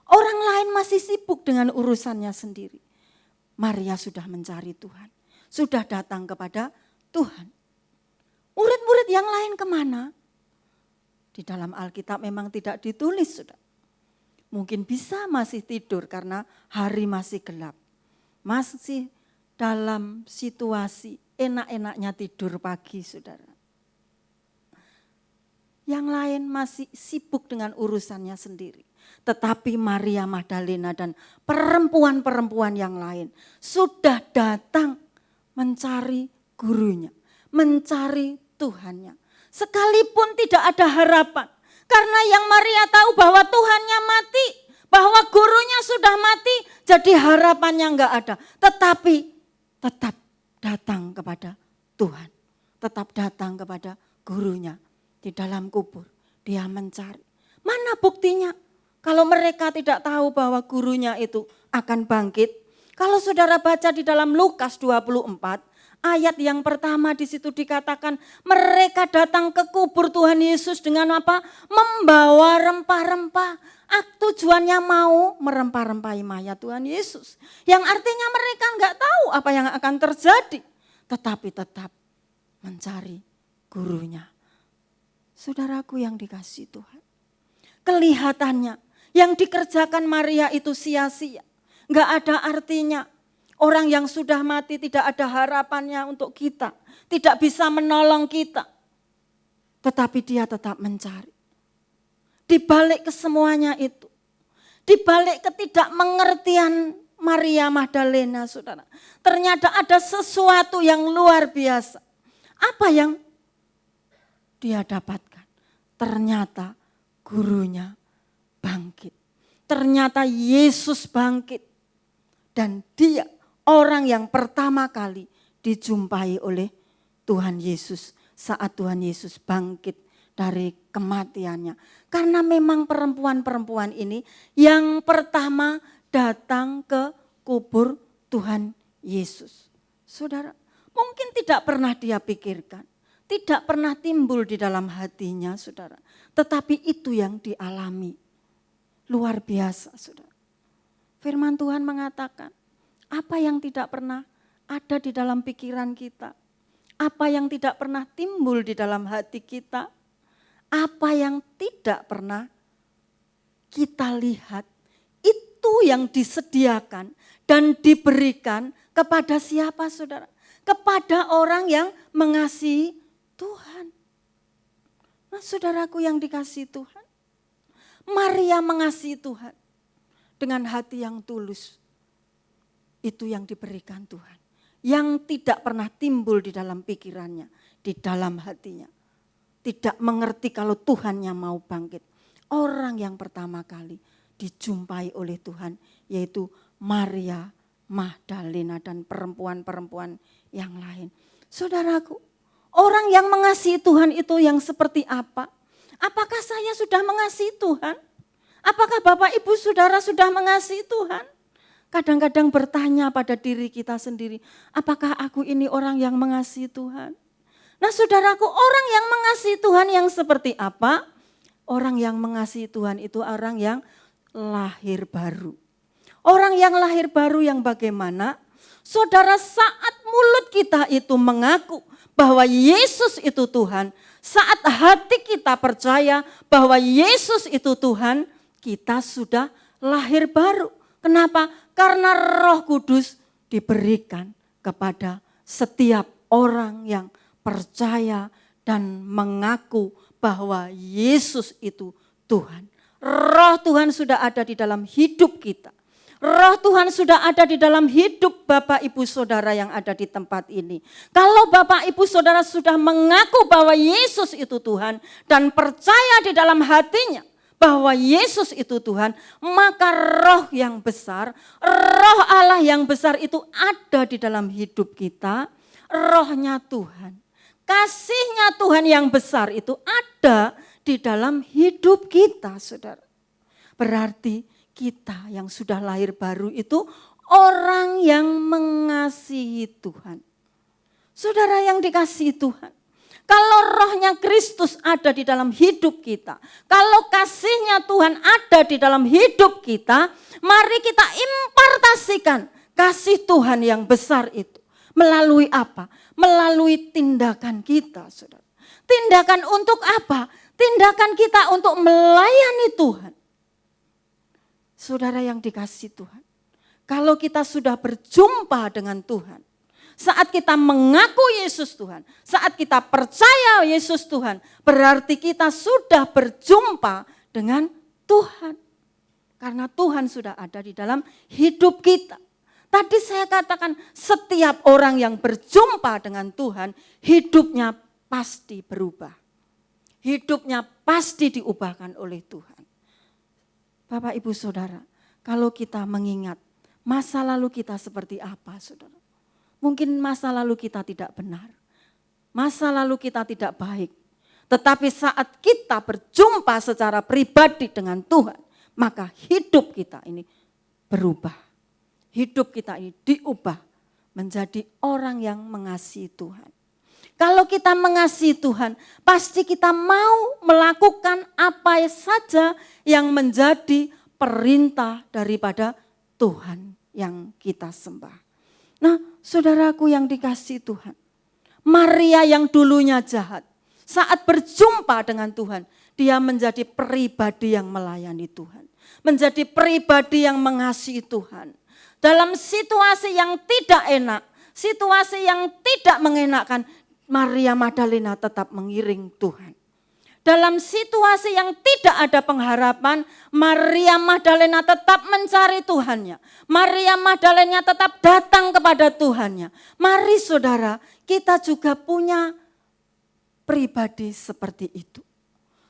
[SPEAKER 2] Orang lain masih sibuk dengan urusannya sendiri. Maria sudah mencari Tuhan. Sudah datang kepada Tuhan. Murid-murid yang lain kemana? Di dalam Alkitab memang tidak ditulis, saudara. Mungkin bisa masih tidur karena hari masih gelap. Masih dalam situasi enak-enaknya tidur pagi, saudara. Yang lain masih sibuk dengan urusannya sendiri. Tetapi Maria Magdalena dan perempuan-perempuan yang lain sudah datang mencari gurunya, mencari Tuhannya. Sekalipun tidak ada harapan. Karena yang Maria tahu bahwa Tuhannya mati, bahwa gurunya sudah mati, jadi harapannya enggak ada. Tetapi tetap datang kepada Tuhan, tetap datang kepada gurunya. Di dalam kubur dia mencari. Mana buktinya? Kalau mereka tidak tahu bahwa gurunya itu akan bangkit. Kalau saudara baca di dalam Lukas 24, ayat yang pertama di situ dikatakan mereka datang ke kubur Tuhan Yesus dengan apa? Membawa rempah-rempah. Tujuannya mau merempah-rempahi mayat Tuhan Yesus. Yang artinya mereka enggak tahu apa yang akan terjadi. Tetapi tetap mencari gurunya. Saudaraku yang dikasihi Tuhan. Kelihatannya yang dikerjakan Maria itu sia-sia. Enggak ada artinya. Orang yang sudah mati tidak ada harapannya untuk kita. Tidak bisa menolong kita. Tetapi dia tetap mencari. Di balik kesemuanya itu. Di balik ketidakmengertian Maria Magdalena, saudara. Ternyata ada sesuatu yang luar biasa. Apa yang dia dapatkan? Ternyata gurunya bangkit. Ternyata Yesus bangkit. Dan dia orang yang pertama kali dijumpai oleh Tuhan Yesus saat Tuhan Yesus bangkit dari kematiannya. Karena memang perempuan-perempuan ini yang pertama datang ke kubur Tuhan Yesus. Saudara, mungkin tidak pernah dia pikirkan. Tidak pernah timbul di dalam hatinya, saudara. Tetapi itu yang dialami. Luar biasa, saudara. Firman Tuhan mengatakan, apa yang tidak pernah ada di dalam pikiran kita. Apa yang tidak pernah timbul di dalam hati kita. Apa yang tidak pernah kita lihat. Itu yang disediakan dan diberikan kepada siapa, saudara? Kepada orang yang mengasihi Tuhan. Nah, saudaraku yang dikasihi Tuhan. Maria mengasihi Tuhan dengan hati yang tulus. Itu yang diberikan Tuhan. Yang tidak pernah timbul di dalam pikirannya, di dalam hatinya. Tidak mengerti kalau Tuhannya mau bangkit. Orang yang pertama kali dijumpai oleh Tuhan yaitu Maria Magdalena dan perempuan-perempuan yang lain. Saudaraku, orang yang mengasihi Tuhan itu yang seperti apa? Apakah saya sudah mengasihi Tuhan? Apakah Bapak Ibu Saudara sudah mengasihi Tuhan? Kadang-kadang bertanya pada diri kita sendiri, apakah aku ini orang yang mengasihi Tuhan? Nah, saudaraku, orang yang mengasihi Tuhan yang seperti apa? Orang yang mengasihi Tuhan itu orang yang lahir baru. Orang yang lahir baru yang bagaimana? Saudara, saat mulut kita itu mengaku bahwa Yesus itu Tuhan, saat hati kita percaya bahwa Yesus itu Tuhan, kita sudah lahir baru. Kenapa? Karena Roh Kudus diberikan kepada setiap orang yang percaya dan mengaku bahwa Yesus itu Tuhan. Roh Tuhan sudah ada di dalam hidup kita. Roh Tuhan sudah ada di dalam hidup Bapak Ibu Saudara yang ada di tempat ini. Kalau Bapak Ibu Saudara sudah mengaku bahwa Yesus itu Tuhan dan percaya di dalam hatinya bahwa Yesus itu Tuhan, maka roh yang besar, roh Allah yang besar itu ada di dalam hidup kita, rohnya Tuhan. Kasihnya Tuhan yang besar itu ada di dalam hidup kita, saudara. Berarti kita yang sudah lahir baru itu orang yang mengasihi Tuhan. Saudara yang dikasihi Tuhan, kalau rohnya Kristus ada di dalam hidup kita, kalau kasihnya Tuhan ada di dalam hidup kita, mari kita impartasikan kasih Tuhan yang besar itu. Melalui apa? Melalui tindakan kita, saudara. Tindakan untuk apa? Tindakan kita untuk melayani Tuhan. Saudara yang dikasihi Tuhan, kalau kita sudah berjumpa dengan Tuhan, saat kita mengaku Yesus Tuhan, saat kita percaya Yesus Tuhan, berarti kita sudah berjumpa dengan Tuhan. Karena Tuhan sudah ada di dalam hidup kita. Tadi saya katakan setiap orang yang berjumpa dengan Tuhan, hidupnya pasti berubah. Hidupnya pasti diubahkan oleh Tuhan. Bapak, Ibu, Saudara, kalau kita mengingat masa lalu kita seperti apa, saudara? Mungkin masa lalu kita tidak benar. Masa lalu kita tidak baik. Tetapi saat kita berjumpa secara pribadi dengan Tuhan, maka hidup kita ini berubah. Hidup kita ini diubah menjadi orang yang mengasihi Tuhan. Kalau kita mengasihi Tuhan, pasti kita mau melakukan apa saja yang menjadi perintah daripada Tuhan yang kita sembah. Nah, saudaraku yang dikasihi Tuhan, Maria yang dulunya jahat, saat berjumpa dengan Tuhan, dia menjadi pribadi yang melayani Tuhan. Menjadi pribadi yang mengasihi Tuhan. Dalam situasi yang tidak enak, situasi yang tidak mengenakkan, Maria Magdalena tetap mengiring Tuhan. Dalam situasi yang tidak ada pengharapan, Maria Magdalena tetap mencari Tuhannya. Maria Magdalena tetap datang kepada Tuhannya. Mari saudara, kita juga punya pribadi seperti itu.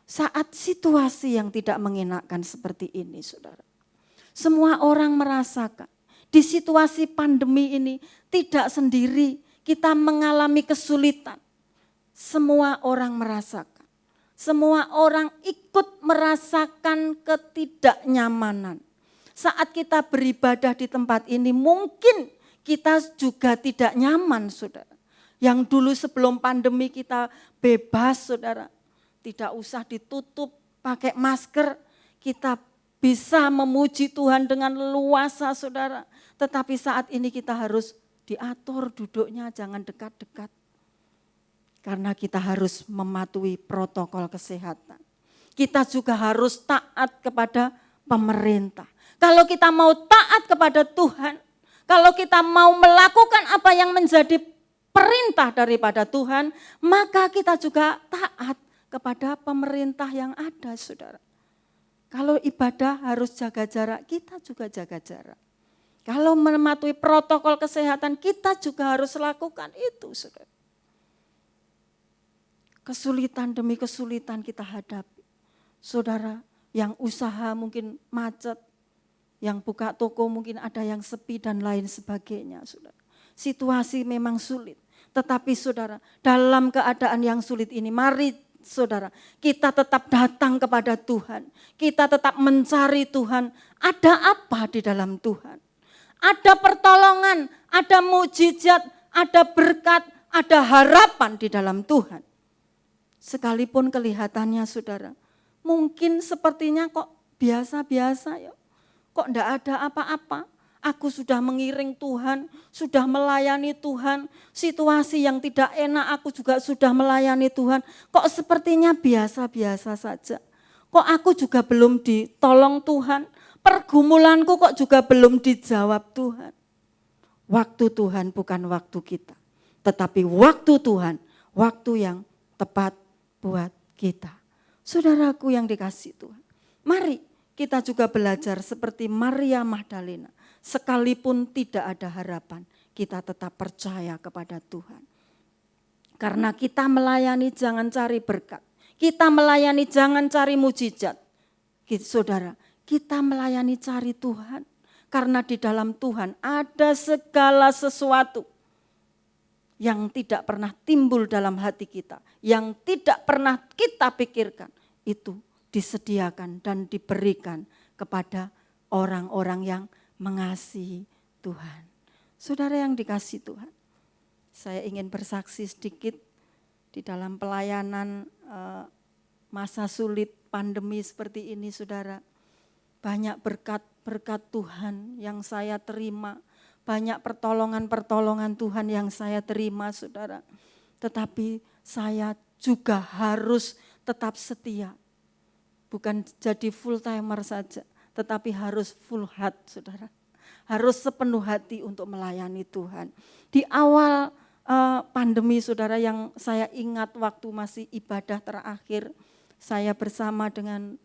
[SPEAKER 2] Saat situasi yang tidak mengenakkan seperti ini, saudara. Semua orang merasakan. Di situasi pandemi ini tidak sendiri kita mengalami kesulitan. Semua orang merasakan. Semua orang ikut merasakan ketidaknyamanan. Saat kita beribadah di tempat ini mungkin kita juga tidak nyaman, saudara. Yang dulu sebelum pandemi kita bebas, saudara. Tidak usah ditutup, pakai masker. Kita bisa memuji Tuhan dengan leluasa, saudara. Tetapi saat ini kita harus diatur duduknya, jangan dekat-dekat. Karena kita harus mematuhi protokol kesehatan. Kita juga harus taat kepada pemerintah. Kalau kita mau taat kepada Tuhan, kalau kita mau melakukan apa yang menjadi perintah daripada Tuhan, maka kita juga taat kepada pemerintah yang ada, saudara. Kalau ibadah harus jaga jarak, kita juga jaga jarak. Kalau mematuhi protokol kesehatan, kita juga harus lakukan itu, saudara. Kesulitan demi kesulitan kita hadapi. Saudara, yang usaha mungkin macet, yang buka toko mungkin ada yang sepi dan lain sebagainya, saudara. Situasi memang sulit. Tetapi saudara, dalam keadaan yang sulit ini, mari saudara, kita tetap datang kepada Tuhan. Kita tetap mencari Tuhan. Ada apa di dalam Tuhan? Ada pertolongan, ada mukjizat, ada berkat, ada harapan di dalam Tuhan. Sekalipun kelihatannya saudara, mungkin sepertinya kok biasa-biasa ya. Kok enggak ada apa-apa. Aku sudah mengiring Tuhan, sudah melayani Tuhan. Situasi yang tidak enak aku juga sudah melayani Tuhan. Kok sepertinya biasa-biasa saja. Kok aku juga belum ditolong Tuhan. Pergumulanku kok juga belum dijawab Tuhan. Waktu Tuhan bukan waktu kita. Tetapi waktu Tuhan, waktu yang tepat buat kita. Saudaraku yang dikasihi Tuhan. Mari kita juga belajar seperti Maria Magdalena. Sekalipun tidak ada harapan, kita tetap percaya kepada Tuhan. Karena kita melayani jangan cari berkat. Kita melayani jangan cari mujizat. Saudara, kita melayani cari Tuhan. Karena di dalam Tuhan ada segala sesuatu yang tidak pernah timbul dalam hati kita, yang tidak pernah kita pikirkan, itu disediakan dan diberikan kepada orang-orang yang mengasihi Tuhan. Saudara yang dikasihi Tuhan, saya ingin bersaksi sedikit di dalam pelayanan masa sulit pandemi seperti ini, saudara. Banyak berkat Tuhan yang saya terima, banyak pertolongan-pertolongan Tuhan yang saya terima, saudara. Tetapi saya juga harus tetap setia. Bukan jadi full timer saja, tetapi harus full heart, saudara. Harus sepenuh hati untuk melayani Tuhan. Di awal pandemi, saudara, yang saya ingat waktu masih ibadah terakhir, saya bersama dengan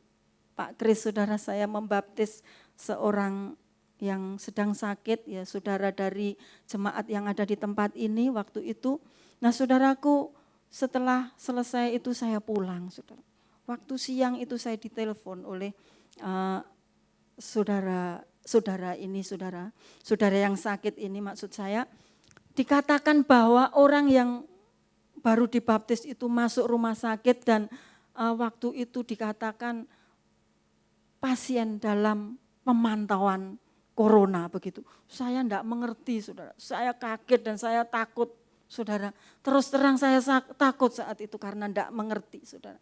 [SPEAKER 2] Pak Kris, saudara, saya membaptis seorang yang sedang sakit, ya saudara dari jemaat yang ada di tempat ini waktu itu. Nah saudaraku, setelah selesai itu saya pulang, saudara. Waktu siang itu saya ditelepon oleh saudara yang sakit ini, maksud saya, dikatakan bahwa orang yang baru dibaptis itu masuk rumah sakit dan waktu itu dikatakan pasien dalam pemantauan corona begitu. Saya enggak mengerti, saudara. Saya kaget dan saya takut, saudara. Terus terang saya takut saat itu karena enggak mengerti, saudara.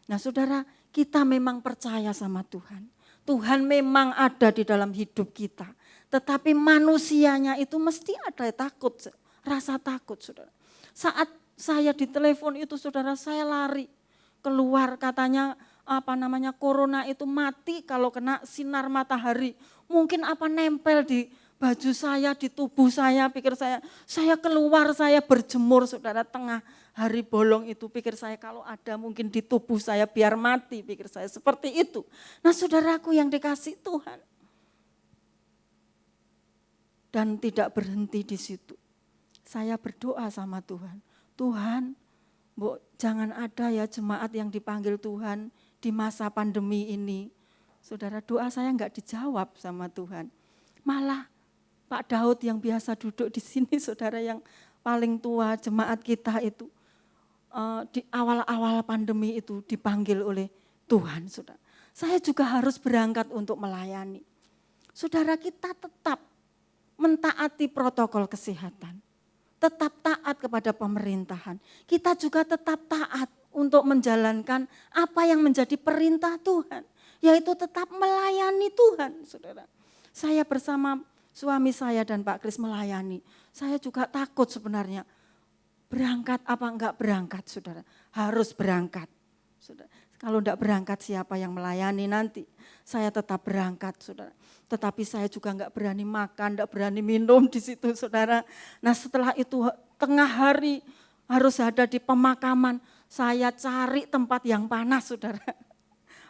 [SPEAKER 2] Nah saudara, kita memang percaya sama Tuhan. Tuhan memang ada di dalam hidup kita. Tetapi manusianya itu mesti ada takut, rasa takut, saudara. Saat saya ditelepon itu, saudara, saya lari keluar, katanya corona itu mati kalau kena sinar matahari. Mungkin nempel di baju saya, di tubuh saya, pikir saya keluar, saya berjemur, saudara, tengah hari bolong itu, pikir saya kalau ada mungkin di tubuh saya biar mati, pikir saya seperti itu. Nah saudaraku yang dikasih Tuhan. Dan tidak berhenti di situ. Saya berdoa sama Tuhan. Tuhan, jangan ada ya jemaat yang dipanggil Tuhan di masa pandemi ini. Saudara, doa saya enggak dijawab sama Tuhan. Malah Pak Daud yang biasa duduk di sini, saudara, yang paling tua jemaat kita itu, di awal-awal pandemi itu dipanggil oleh Tuhan, saudara. Saya juga harus berangkat untuk melayani. Saudara, kita tetap mentaati protokol kesehatan. Tetap taat kepada pemerintahan. Kita juga tetap taat untuk menjalankan apa yang menjadi perintah Tuhan, yaitu tetap melayani Tuhan, saudara. Saya bersama suami saya dan Pak Kris melayani. Saya juga takut sebenarnya, berangkat apa enggak berangkat, saudara. Harus berangkat, saudara. Kalau enggak berangkat siapa yang melayani nanti? Saya tetap berangkat, saudara. Tetapi saya juga enggak berani makan, enggak berani minum di situ, saudara. Nah setelah itu tengah hari harus ada di pemakaman. Saya cari tempat yang panas, saudara.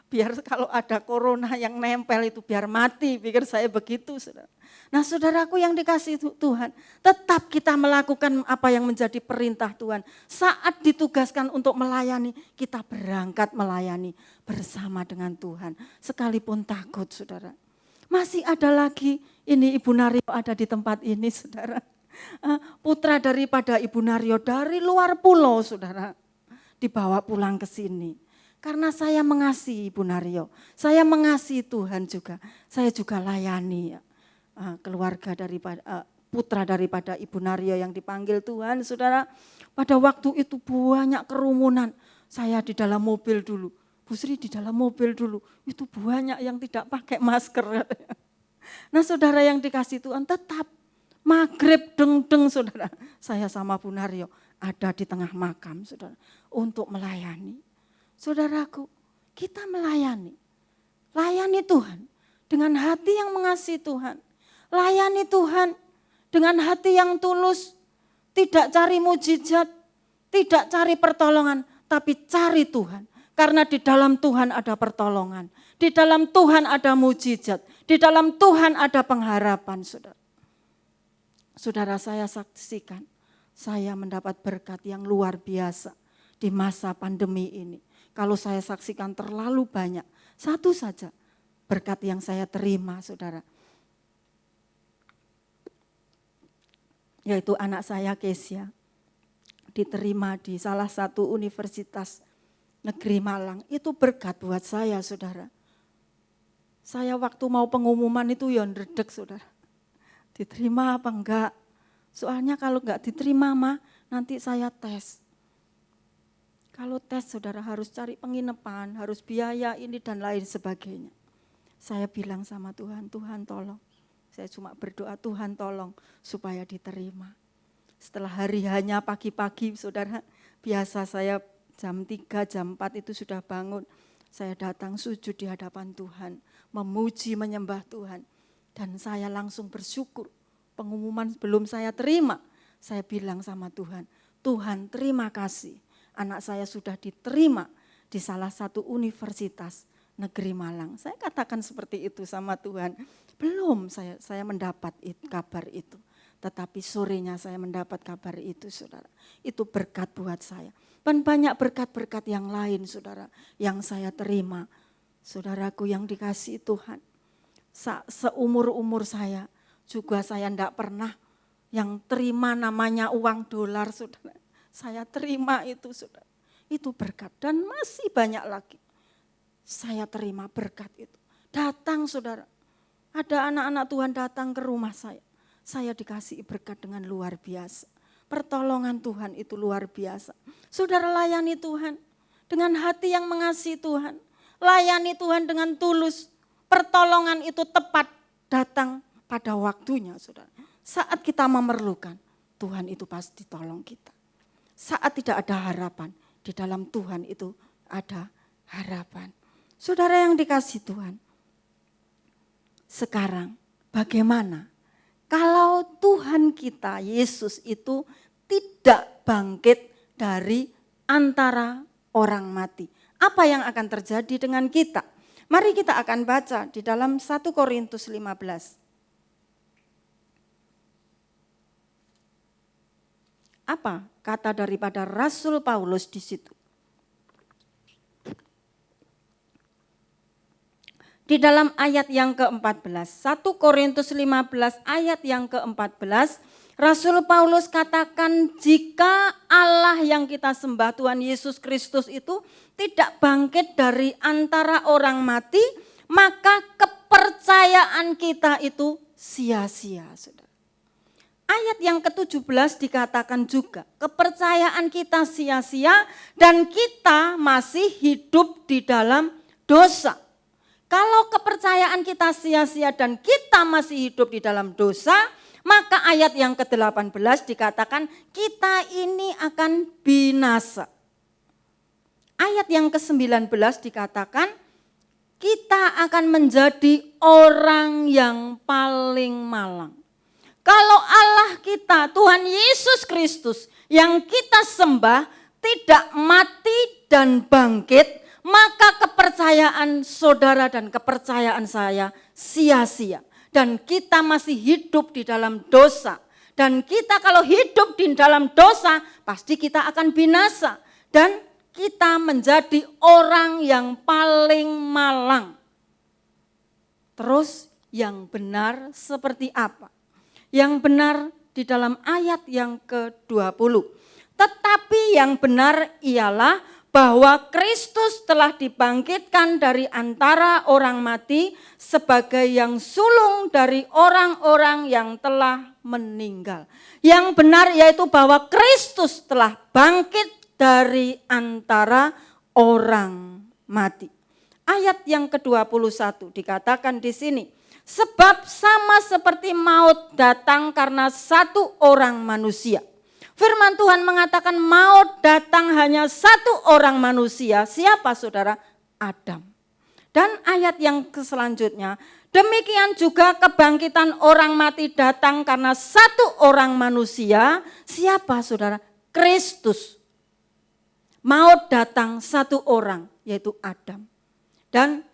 [SPEAKER 2] Biar kalau ada corona yang nempel itu biar mati, pikir saya begitu, saudara. Nah saudaraku yang dikasih Tuhan, tetap kita melakukan apa yang menjadi perintah Tuhan. Saat ditugaskan untuk melayani, kita berangkat melayani bersama dengan Tuhan. Sekalipun takut, saudara. Masih ada lagi, ini Ibu Naryo ada di tempat ini, saudara. Putra daripada Ibu Naryo dari luar pulau, saudara. Dibawa pulang ke sini. Karena saya mengasihi Ibu Naryo, saya mengasihi Tuhan juga. Saya juga layani keluarga daripada putra daripada Ibu Naryo yang dipanggil Tuhan, saudara. Pada waktu itu banyak kerumunan. Saya di dalam mobil dulu. Bu Sri di dalam mobil dulu. Itu banyak yang tidak pakai masker. Nah saudara yang dikasih Tuhan, tetap maghrib deng-deng, saudara. Saya sama Bu Naryo ada di tengah makam, saudara, untuk melayani. Saudaraku, kita melayani. Layani Tuhan dengan hati yang mengasihi Tuhan. Layani Tuhan dengan hati yang tulus. Tidak cari mujizat, tidak cari pertolongan, tapi cari Tuhan. Karena di dalam Tuhan ada pertolongan. Di dalam Tuhan ada mujizat. Di dalam Tuhan ada pengharapan, saudara. Saudara, saya saksikan, saya mendapat berkat yang luar biasa di masa pandemi ini. Kalau saya saksikan terlalu banyak, Satu saja berkat yang saya terima, saudara. Yaitu anak saya Kesia diterima di salah satu universitas negeri Malang. Itu berkat buat saya, saudara. Saya waktu mau pengumuman itu ya ndredeg, saudara. Diterima apa enggak? Soalnya kalau enggak diterima mah nanti saya tes. Kalau tes, saudara, harus cari penginapan, harus biaya ini dan lain sebagainya. Saya bilang sama Tuhan, Tuhan tolong. Saya cuma berdoa, Tuhan tolong supaya diterima. Setelah hari hanya pagi-pagi, saudara, biasa saya jam 3, jam 4 itu sudah bangun. Saya datang sujud di hadapan Tuhan, memuji, menyembah Tuhan. Dan saya langsung bersyukur. Pengumuman belum saya terima, saya bilang sama Tuhan, Tuhan terima kasih. Anak saya sudah diterima di salah satu universitas negeri Malang. Saya katakan seperti itu sama Tuhan. Belum saya mendapat kabar itu. Tetapi sorenya saya mendapat kabar itu, saudara. Itu berkat buat saya. Dan banyak berkat-berkat yang lain, saudara, yang saya terima. Saudaraku yang dikasihi Tuhan. Seumur-umur saya juga saya tidak pernah yang terima namanya uang dolar, saudara. Saya terima itu, saudara. Itu berkat dan masih banyak lagi. Saya terima berkat itu. Datang, saudara. Ada anak-anak Tuhan datang ke rumah saya. Saya dikasih berkat dengan luar biasa. Pertolongan Tuhan itu luar biasa. Saudara layani Tuhan dengan hati yang mengasihi Tuhan. Layani Tuhan dengan tulus. Pertolongan itu tepat datang pada waktunya, saudara. Saat kita memerlukan, Tuhan itu pasti tolong kita. Saat tidak ada harapan, di dalam Tuhan itu ada harapan. Saudara yang dikasihi Tuhan, sekarang bagaimana kalau Tuhan kita, Yesus itu tidak bangkit dari antara orang mati? Apa yang akan terjadi dengan kita? Mari kita akan baca di dalam 1 Korintus 15. Apa kata daripada Rasul Paulus di situ? Di dalam ayat yang ke-14, 1 Korintus 15 ayat yang ke-14, Rasul Paulus katakan jika Allah yang kita sembah Tuhan Yesus Kristus itu tidak bangkit dari antara orang mati, maka kepercayaan kita itu sia-sia, saudara. Ayat yang ke-17 dikatakan juga kepercayaan kita sia-sia dan kita masih hidup di dalam dosa. Kalau kepercayaan kita sia-sia dan kita masih hidup di dalam dosa, maka ayat yang ke-18 dikatakan kita ini akan binasa. Ayat yang ke-19 dikatakan kita akan menjadi orang yang paling malang. Kalau Allah kita, Tuhan Yesus Kristus yang kita sembah tidak mati dan bangkit, maka kepercayaan saudara dan kepercayaan saya sia-sia. Dan kita masih hidup di dalam dosa. Dan kita kalau hidup di dalam dosa, pasti kita akan binasa. Dan kita menjadi orang yang paling malang. Terus yang benar seperti apa? Yang benar di dalam ayat yang ke-20. Tetapi yang benar ialah bahwa Kristus telah dibangkitkan dari antara orang mati sebagai yang sulung dari orang-orang yang telah meninggal. Yang benar yaitu bahwa Kristus telah bangkit dari antara orang mati. Ayat yang ke-21 dikatakan di sini, sebab sama seperti maut datang karena satu orang manusia. Firman Tuhan mengatakan maut datang hanya satu orang manusia. Siapa saudara? Adam. Dan ayat yang selanjutnya, demikian juga kebangkitan orang mati datang karena satu orang manusia. Siapa saudara? Kristus. Maut datang satu orang, yaitu Adam. Dan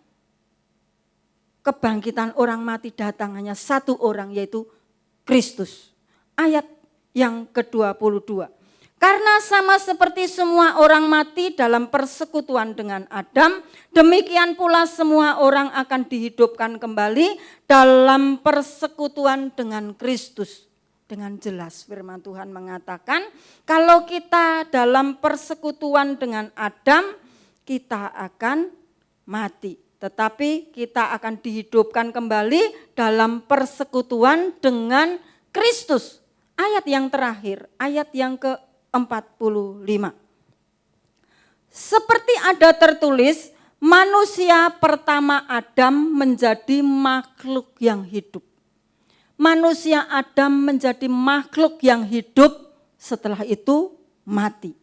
[SPEAKER 2] kebangkitan orang mati datang hanya satu orang, yaitu Kristus. Ayat yang ke-22. Karena sama seperti semua orang mati dalam persekutuan dengan Adam, demikian pula semua orang akan dihidupkan kembali dalam persekutuan dengan Kristus. Dengan jelas firman Tuhan mengatakan, kalau kita dalam persekutuan dengan Adam, kita akan mati. Tetapi kita akan dihidupkan kembali dalam persekutuan dengan Kristus. Ayat yang terakhir, ayat yang ke-45. Seperti ada tertulis, manusia pertama Adam menjadi makhluk yang hidup. Manusia Adam menjadi makhluk yang hidup, setelah itu mati.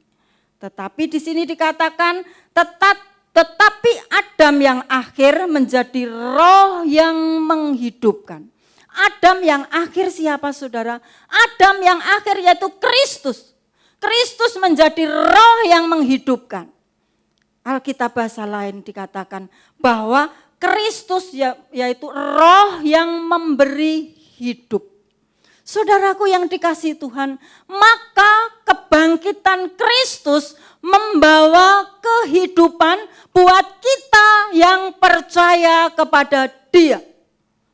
[SPEAKER 2] Tetapi di sini dikatakan tetapi Adam yang akhir menjadi roh yang menghidupkan. Adam yang akhir siapa saudara? Adam yang akhir yaitu Kristus. Kristus menjadi roh yang menghidupkan. Alkitab bahasa lain dikatakan bahwa Kristus yaitu roh yang memberi hidup. Saudaraku yang dikasihi Tuhan, maka kebangkitan Kristus membawa kehidupan buat kita yang percaya kepada Dia.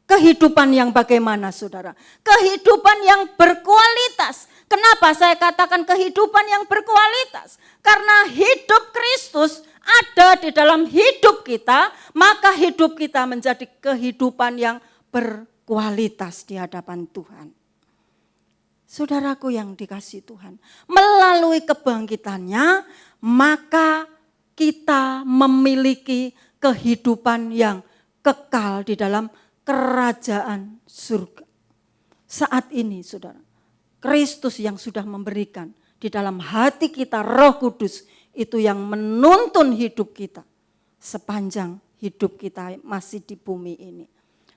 [SPEAKER 2] Kehidupan yang bagaimana saudara? Kehidupan yang berkualitas. Kenapa saya katakan kehidupan yang berkualitas? Karena hidup Kristus ada di dalam hidup kita, maka hidup kita menjadi kehidupan yang berkualitas di hadapan Tuhan. Saudaraku yang dikasihi Tuhan, melalui kebangkitannya, maka kita memiliki kehidupan yang kekal di dalam kerajaan surga. Saat ini saudara, Kristus yang sudah memberikan di dalam hati kita Roh Kudus itu yang menuntun hidup kita sepanjang hidup kita masih di bumi ini.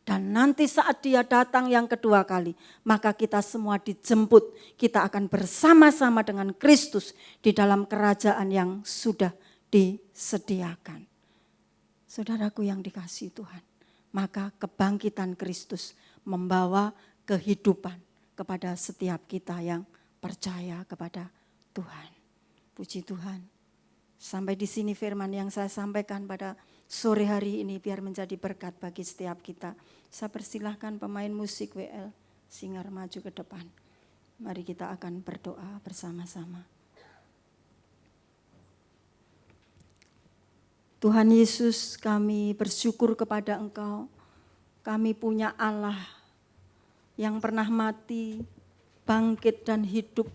[SPEAKER 2] Dan nanti saat Dia datang yang kedua kali, maka kita semua dijemput, kita akan bersama-sama dengan Kristus di dalam kerajaan yang sudah disediakan. Saudaraku yang dikasihi Tuhan, maka kebangkitan Kristus membawa kehidupan kepada setiap kita yang percaya kepada Tuhan. Puji Tuhan. Sampai di sini firman yang saya sampaikan pada sore hari ini biar menjadi berkat bagi setiap kita. Saya persilahkan pemain musik WL Singer maju ke depan. Mari kita akan berdoa bersama-sama. Tuhan Yesus, kami bersyukur kepada Engkau. Kami punya Allah yang pernah mati, bangkit dan hidup,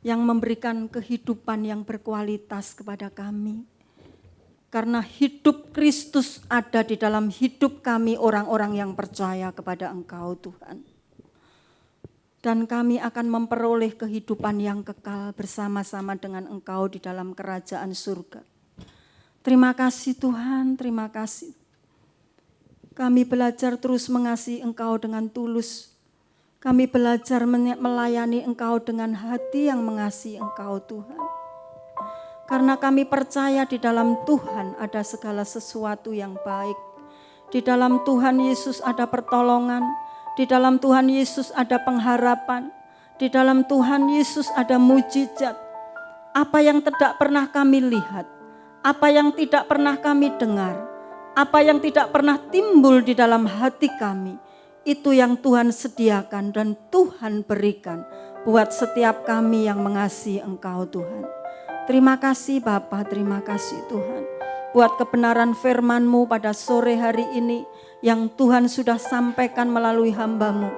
[SPEAKER 2] yang memberikan kehidupan yang berkualitas kepada kami. Karena hidup Kristus ada di dalam hidup kami orang-orang yang percaya kepada Engkau Tuhan. Dan kami akan memperoleh kehidupan yang kekal bersama-sama dengan Engkau di dalam kerajaan surga. Terima kasih Tuhan, terima kasih. Kami belajar terus mengasihi Engkau dengan tulus. Kami belajar melayani Engkau dengan hati yang mengasihi Engkau Tuhan. Karena kami percaya di dalam Tuhan ada segala sesuatu yang baik. Di dalam Tuhan Yesus ada pertolongan. Di dalam Tuhan Yesus ada pengharapan. Di dalam Tuhan Yesus ada mujizat. Apa yang tidak pernah kami lihat. Apa yang tidak pernah kami dengar. Apa yang tidak pernah timbul di dalam hati kami. Itu yang Tuhan sediakan dan Tuhan berikan buat setiap kami yang mengasihi Engkau Tuhan. Terima kasih Bapa, terima kasih Tuhan. Buat kebenaran firman-Mu pada sore hari ini yang Tuhan sudah sampaikan melalui hamba-Mu.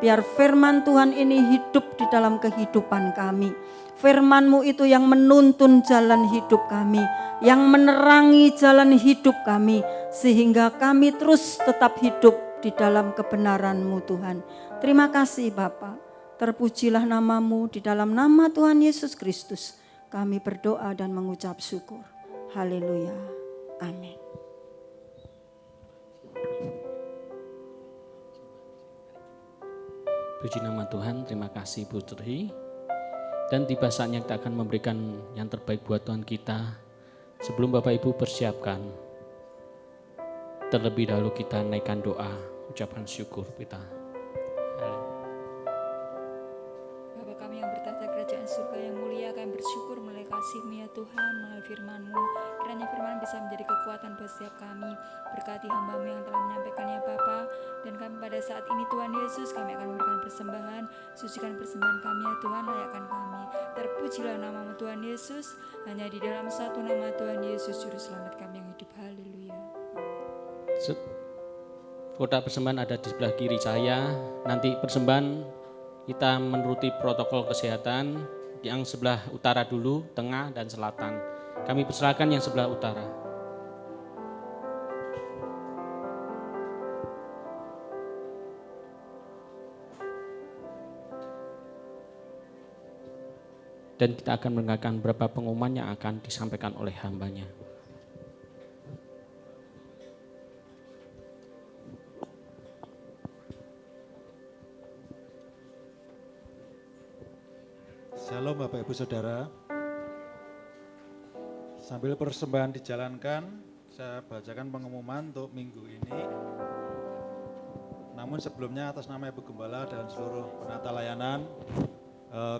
[SPEAKER 2] Biar firman Tuhan ini hidup di dalam kehidupan kami. Firman-Mu itu yang menuntun jalan hidup kami, yang menerangi jalan hidup kami, sehingga kami terus tetap hidup di dalam kebenaran-Mu Tuhan. Terima kasih Bapa. Terpujilah nama-Mu di dalam nama Tuhan Yesus Kristus. Kami berdoa dan mengucap syukur. Haleluya. Amin.
[SPEAKER 1] Puji nama Tuhan, terima kasih Bu Tri. Dan tiba saatnya kita akan memberikan yang terbaik buat Tuhan kita. Sebelum Bapak Ibu persiapkan, terlebih dahulu kita naikkan doa, ucapan syukur kita.
[SPEAKER 3] Bapa kami yang bertahta kerajaan surga, kasih-Mu ya Tuhan, melalui firman-Mu. Kiranya firman bisa menjadi kekuatan buat setiap kami. Berkati hamba-Mu yang telah menyampaikan ya Bapa. Dan kami pada saat ini Tuhan Yesus, kami akan memberikan persembahan. Sucikan persembahan kami ya Tuhan, layakkan kami. Terpujilah nama-Mu Tuhan Yesus. Hanya di dalam satu nama Tuhan Yesus, Juru Selamat kami yang hidup. Haleluya.
[SPEAKER 1] Kotak persembahan ada di sebelah kiri saya. Nanti persembahan kita menuruti protokol kesehatan yang sebelah utara dulu, tengah dan selatan. Kami persilakan yang sebelah utara. Dan kita akan mendengarkan beberapa pengumuman yang akan disampaikan oleh hambanya.
[SPEAKER 4] Shalom Bapak Ibu Saudara. Sambil persembahan dijalankan, saya bacakan pengumuman untuk minggu ini. Namun sebelumnya atas nama Ibu Gembala dan seluruh penata layanan,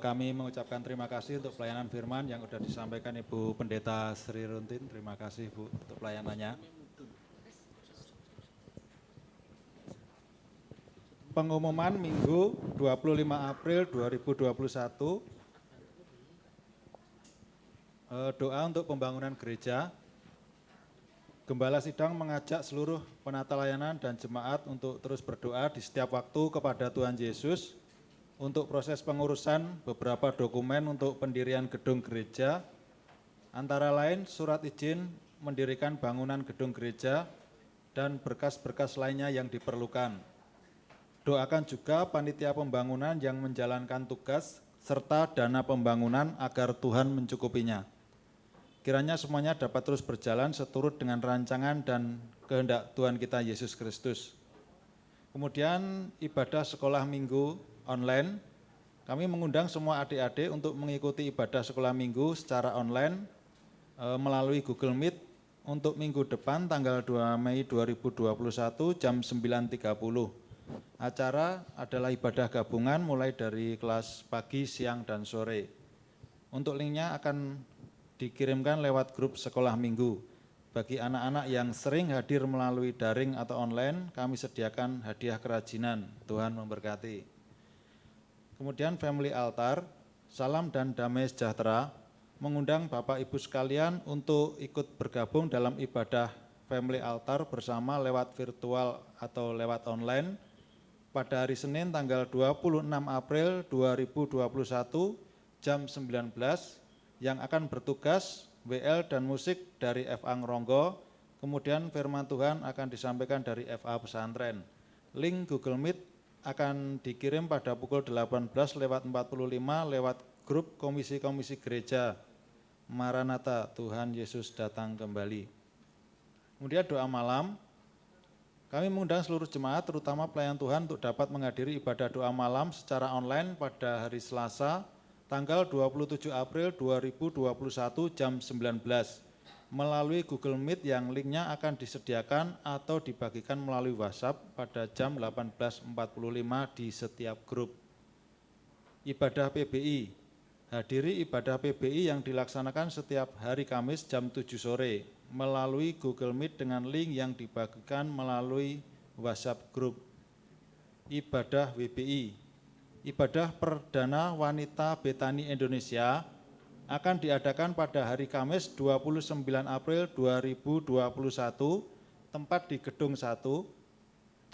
[SPEAKER 4] kami mengucapkan terima kasih untuk pelayanan firman yang sudah disampaikan Ibu Pendeta Sri Runtin. Terima kasih Bu untuk pelayanannya. Pengumuman Minggu 25 April 2021, doa untuk pembangunan gereja. Gembala Sidang mengajak seluruh penata layanan dan jemaat untuk terus berdoa di setiap waktu kepada Tuhan Yesus untuk proses pengurusan beberapa dokumen untuk pendirian gedung gereja, antara lain surat izin mendirikan bangunan gedung gereja dan berkas-berkas lainnya yang diperlukan. Doakan juga panitia pembangunan yang menjalankan tugas serta dana pembangunan agar Tuhan mencukupinya. Kiranya semuanya dapat terus berjalan seturut dengan rancangan dan kehendak Tuhan kita Yesus Kristus. Kemudian ibadah sekolah minggu online, kami mengundang semua adik-adik untuk mengikuti ibadah sekolah minggu secara online melalui Google Meet untuk minggu depan tanggal 2 Mei 2021 jam 9.30. Acara adalah ibadah gabungan mulai dari kelas pagi, siang, dan sore. Untuk linknya akan dikirimkan lewat grup sekolah minggu. Bagi anak-anak yang sering hadir melalui daring atau online, kami sediakan hadiah kerajinan. Tuhan memberkati. Kemudian Family Altar, salam dan damai sejahtera, mengundang Bapak Ibu sekalian untuk ikut bergabung dalam ibadah Family Altar bersama lewat virtual atau lewat online pada hari Senin tanggal 26 April 2021 jam 19 yang akan bertugas WL dan musik dari FA Ngronggo, kemudian firman Tuhan akan disampaikan dari FA Pesantren. Link Google Meet akan dikirim pada pukul 18:45 lewat grup komisi-komisi gereja. Maranatha, Tuhan Yesus datang kembali. Kemudian doa malam, kami mengundang seluruh jemaat terutama pelayan Tuhan untuk dapat menghadiri ibadah doa malam secara online pada hari Selasa tanggal 27 April 2021 jam 19 melalui Google Meet yang linknya akan disediakan atau dibagikan melalui WhatsApp pada jam 18.45 di setiap grup. Ibadah PBI, hadiri ibadah PBI yang dilaksanakan setiap hari Kamis jam 7 sore melalui Google Meet dengan link yang dibagikan melalui WhatsApp grup. Ibadah WBI, ibadah perdana wanita Betani Indonesia akan diadakan pada hari Kamis 29 April 2021, tempat di Gedung 1,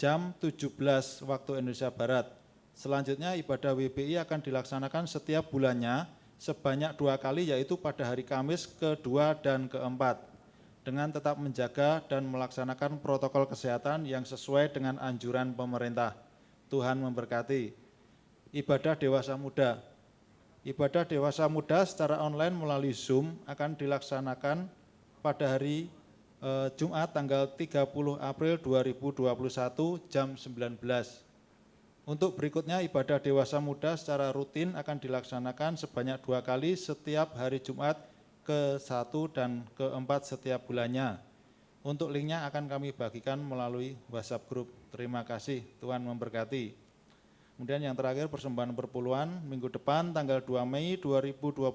[SPEAKER 4] jam 17 waktu Indonesia Barat. Selanjutnya ibadah WBI akan dilaksanakan setiap bulannya sebanyak 2 kali, yaitu pada hari Kamis ke-2 dan ke-4, dengan tetap menjaga dan melaksanakan protokol kesehatan yang sesuai dengan anjuran pemerintah. Tuhan memberkati. Ibadah dewasa muda, ibadah dewasa muda secara online melalui Zoom akan dilaksanakan pada hari Jumat tanggal 30 April 2021 jam 19. Untuk berikutnya ibadah dewasa muda secara rutin akan dilaksanakan sebanyak 2 kali setiap hari Jumat ke-1 dan ke-4 setiap bulannya. Untuk linknya akan kami bagikan melalui WhatsApp Group. Terima kasih, Tuhan memberkati. Kemudian yang terakhir persembahan perpuluhan minggu depan tanggal 2 Mei 2021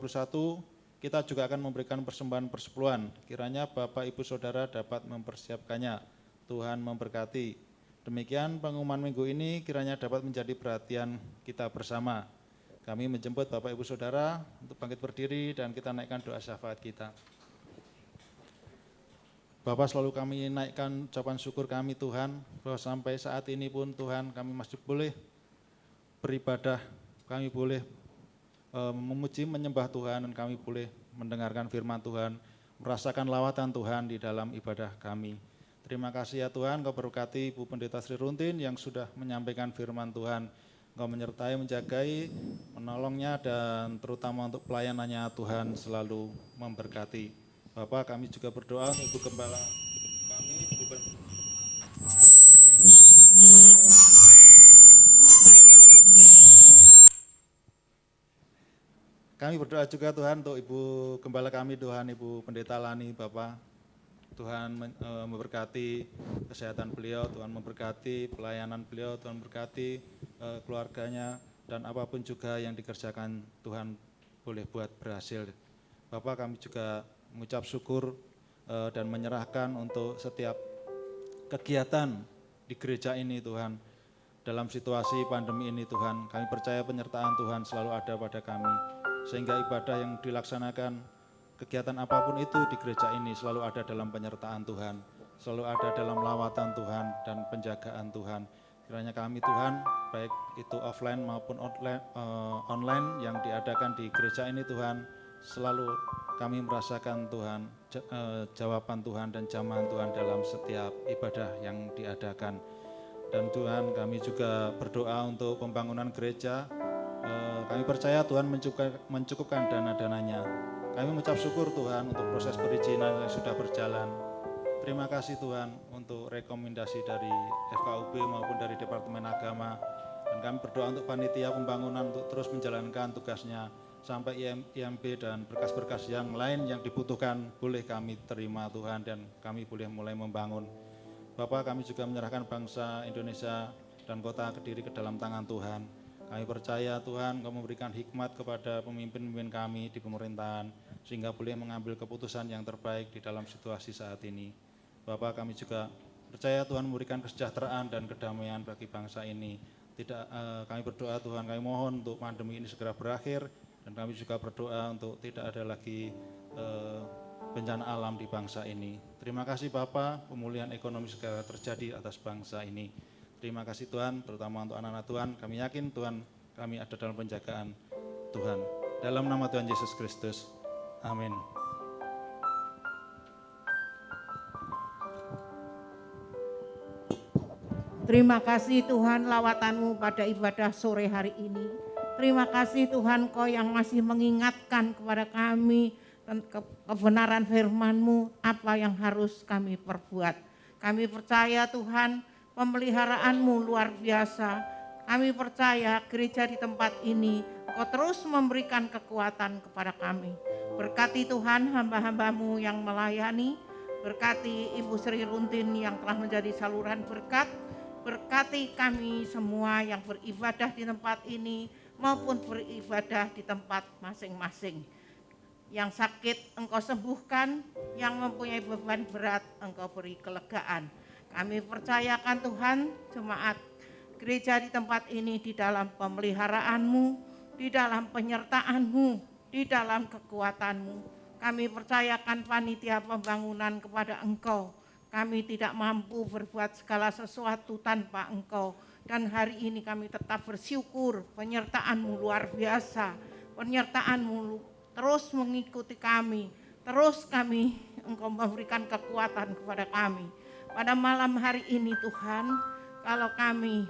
[SPEAKER 4] kita juga akan memberikan persembahan persepuluhan. Kiranya Bapak Ibu Saudara dapat mempersiapkannya. Tuhan memberkati. Demikian pengumuman minggu ini kiranya dapat menjadi perhatian kita bersama. Kami menjemput Bapak Ibu Saudara untuk bangkit berdiri dan kita naikkan doa syafaat kita. Bapak, selalu kami naikkan ucapan syukur kami Tuhan, bahwa sampai saat ini pun Tuhan kami masih boleh beribadah, kami boleh memuji menyembah Tuhan, dan kami boleh mendengarkan firman Tuhan, merasakan lawatan Tuhan di dalam ibadah kami. Terima kasih ya Tuhan, Kau berkati Ibu Pendeta Sri Runtin yang sudah menyampaikan firman Tuhan. Kau menyertai, menjagai, menolongnya, dan terutama untuk pelayanannya Tuhan selalu memberkati. Bapak, kami juga berdoa untuk Ibu Gembala kami, Kami berdoa juga Tuhan untuk Ibu Gembala kami Tuhan, Ibu Pendeta Lani, Bapak. Tuhan memberkati kesehatan beliau, Tuhan memberkati pelayanan beliau, Tuhan memberkati keluarganya, dan apapun juga yang dikerjakan Tuhan boleh buat berhasil. Bapak, kami juga mengucap syukur dan menyerahkan untuk setiap kegiatan di gereja ini Tuhan. Dalam situasi pandemi ini Tuhan, kami percaya penyertaan Tuhan selalu ada pada kami. Sehingga ibadah yang dilaksanakan, kegiatan apapun itu di gereja ini selalu ada dalam penyertaan Tuhan, selalu ada dalam lawatan Tuhan dan penjagaan Tuhan. Kiranya kami Tuhan, baik itu offline maupun online yang diadakan di gereja ini Tuhan, selalu kami merasakan Tuhan, jawaban Tuhan dan jamahan Tuhan dalam setiap ibadah yang diadakan. Dan Tuhan, kami juga berdoa untuk pembangunan gereja. Kami percaya Tuhan mencukupkan dana-dananya. Kami mengucap syukur Tuhan untuk proses perizinan yang sudah berjalan. Terima kasih Tuhan untuk rekomendasi dari FKUB maupun dari Departemen Agama. Dan kami berdoa untuk panitia pembangunan untuk terus menjalankan tugasnya sampai IMB dan berkas-berkas yang lain yang dibutuhkan boleh kami terima Tuhan, dan kami boleh mulai membangun. Bapak, kami juga menyerahkan bangsa Indonesia dan kota Kediri ke dalam tangan Tuhan. Kami percaya Tuhan, Kau memberikan hikmat kepada pemimpin-pemimpin kami di pemerintahan, sehingga boleh mengambil keputusan yang terbaik di dalam situasi saat ini. Bapak, kami juga percaya Tuhan memberikan kesejahteraan dan kedamaian bagi bangsa ini. Kami berdoa Tuhan, kami mohon untuk pandemi ini segera berakhir, dan kami juga berdoa untuk tidak ada lagi bencana alam di bangsa ini. Terima kasih Bapak, pemulihan ekonomi segera terjadi atas bangsa ini. Terima kasih Tuhan, terutama untuk anak-anak Tuhan. Kami yakin Tuhan, kami ada dalam penjagaan Tuhan. Dalam nama Tuhan Yesus Kristus. Amin.
[SPEAKER 5] Terima kasih Tuhan lawatan-Mu pada ibadah sore hari ini. Terima kasih Tuhan, Kau yang masih mengingatkan kepada kami tentang kebenaran firman-Mu, apa yang harus kami perbuat. Kami percaya Tuhan, pemeliharaan-Mu luar biasa. Kami percaya gereja di tempat ini, Kau terus memberikan kekuatan kepada kami. Berkati Tuhan hamba-hamba-Mu yang melayani, berkati Ibu Sri Runtin yang telah menjadi saluran berkat, berkati kami semua yang beribadah di tempat ini maupun beribadah di tempat masing-masing. Yang sakit Engkau sembuhkan, yang mempunyai beban berat Engkau beri kelegaan. Kami percayakan Tuhan, jemaat gereja di tempat ini di dalam pemeliharaan-Mu, di dalam penyertaan-Mu, di dalam kekuatan-Mu. Kami percayakan panitia pembangunan kepada Engkau. Kami tidak mampu berbuat segala sesuatu tanpa Engkau. Dan hari ini kami tetap bersyukur, penyertaan-Mu luar biasa. Penyertaan-Mu terus mengikuti kami. Terus Engkau memberikan kekuatan kepada kami. Pada malam hari ini Tuhan, kalau kami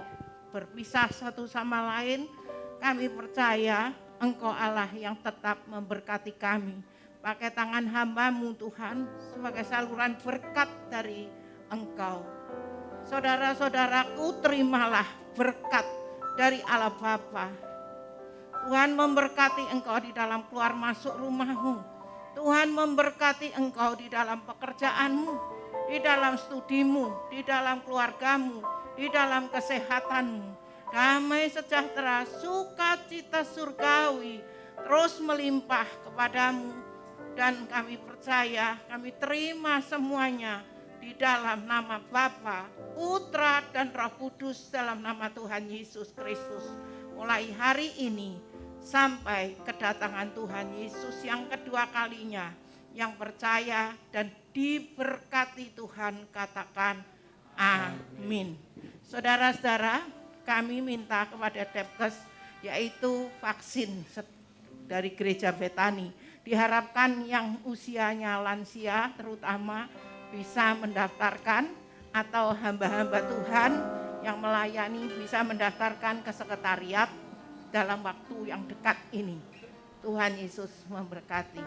[SPEAKER 5] berpisah satu sama lain, kami percaya Engkau Allah yang tetap memberkati kami. Pakai tangan hamba-Mu Tuhan sebagai saluran berkat dari Engkau. Saudara-saudaraku, terimalah berkat dari Allah Bapa. Tuhan memberkati engkau di dalam keluar masuk rumahmu. Tuhan memberkati engkau di dalam pekerjaanmu, di dalam studimu, di dalam keluargamu, di dalam kesehatanmu. Damai sejahtera, sukacita surgawi terus melimpah kepadamu Dan kami percaya, kami terima semuanya di dalam nama Bapa, Putra, dan Roh Kudus dalam nama Tuhan Yesus Kristus. Mulai hari ini sampai kedatangan Tuhan Yesus yang kedua kalinya. Yang percaya dan diberkati Tuhan katakan amin. Saudara-saudara, kami minta kepada Depkes yaitu vaksin dari Gereja Betani. Diharapkan yang usianya lansia terutama bisa mendaftarkan, atau hamba-hamba Tuhan yang melayani bisa mendaftarkan ke sekretariat dalam waktu yang dekat ini. Tuhan Yesus memberkati.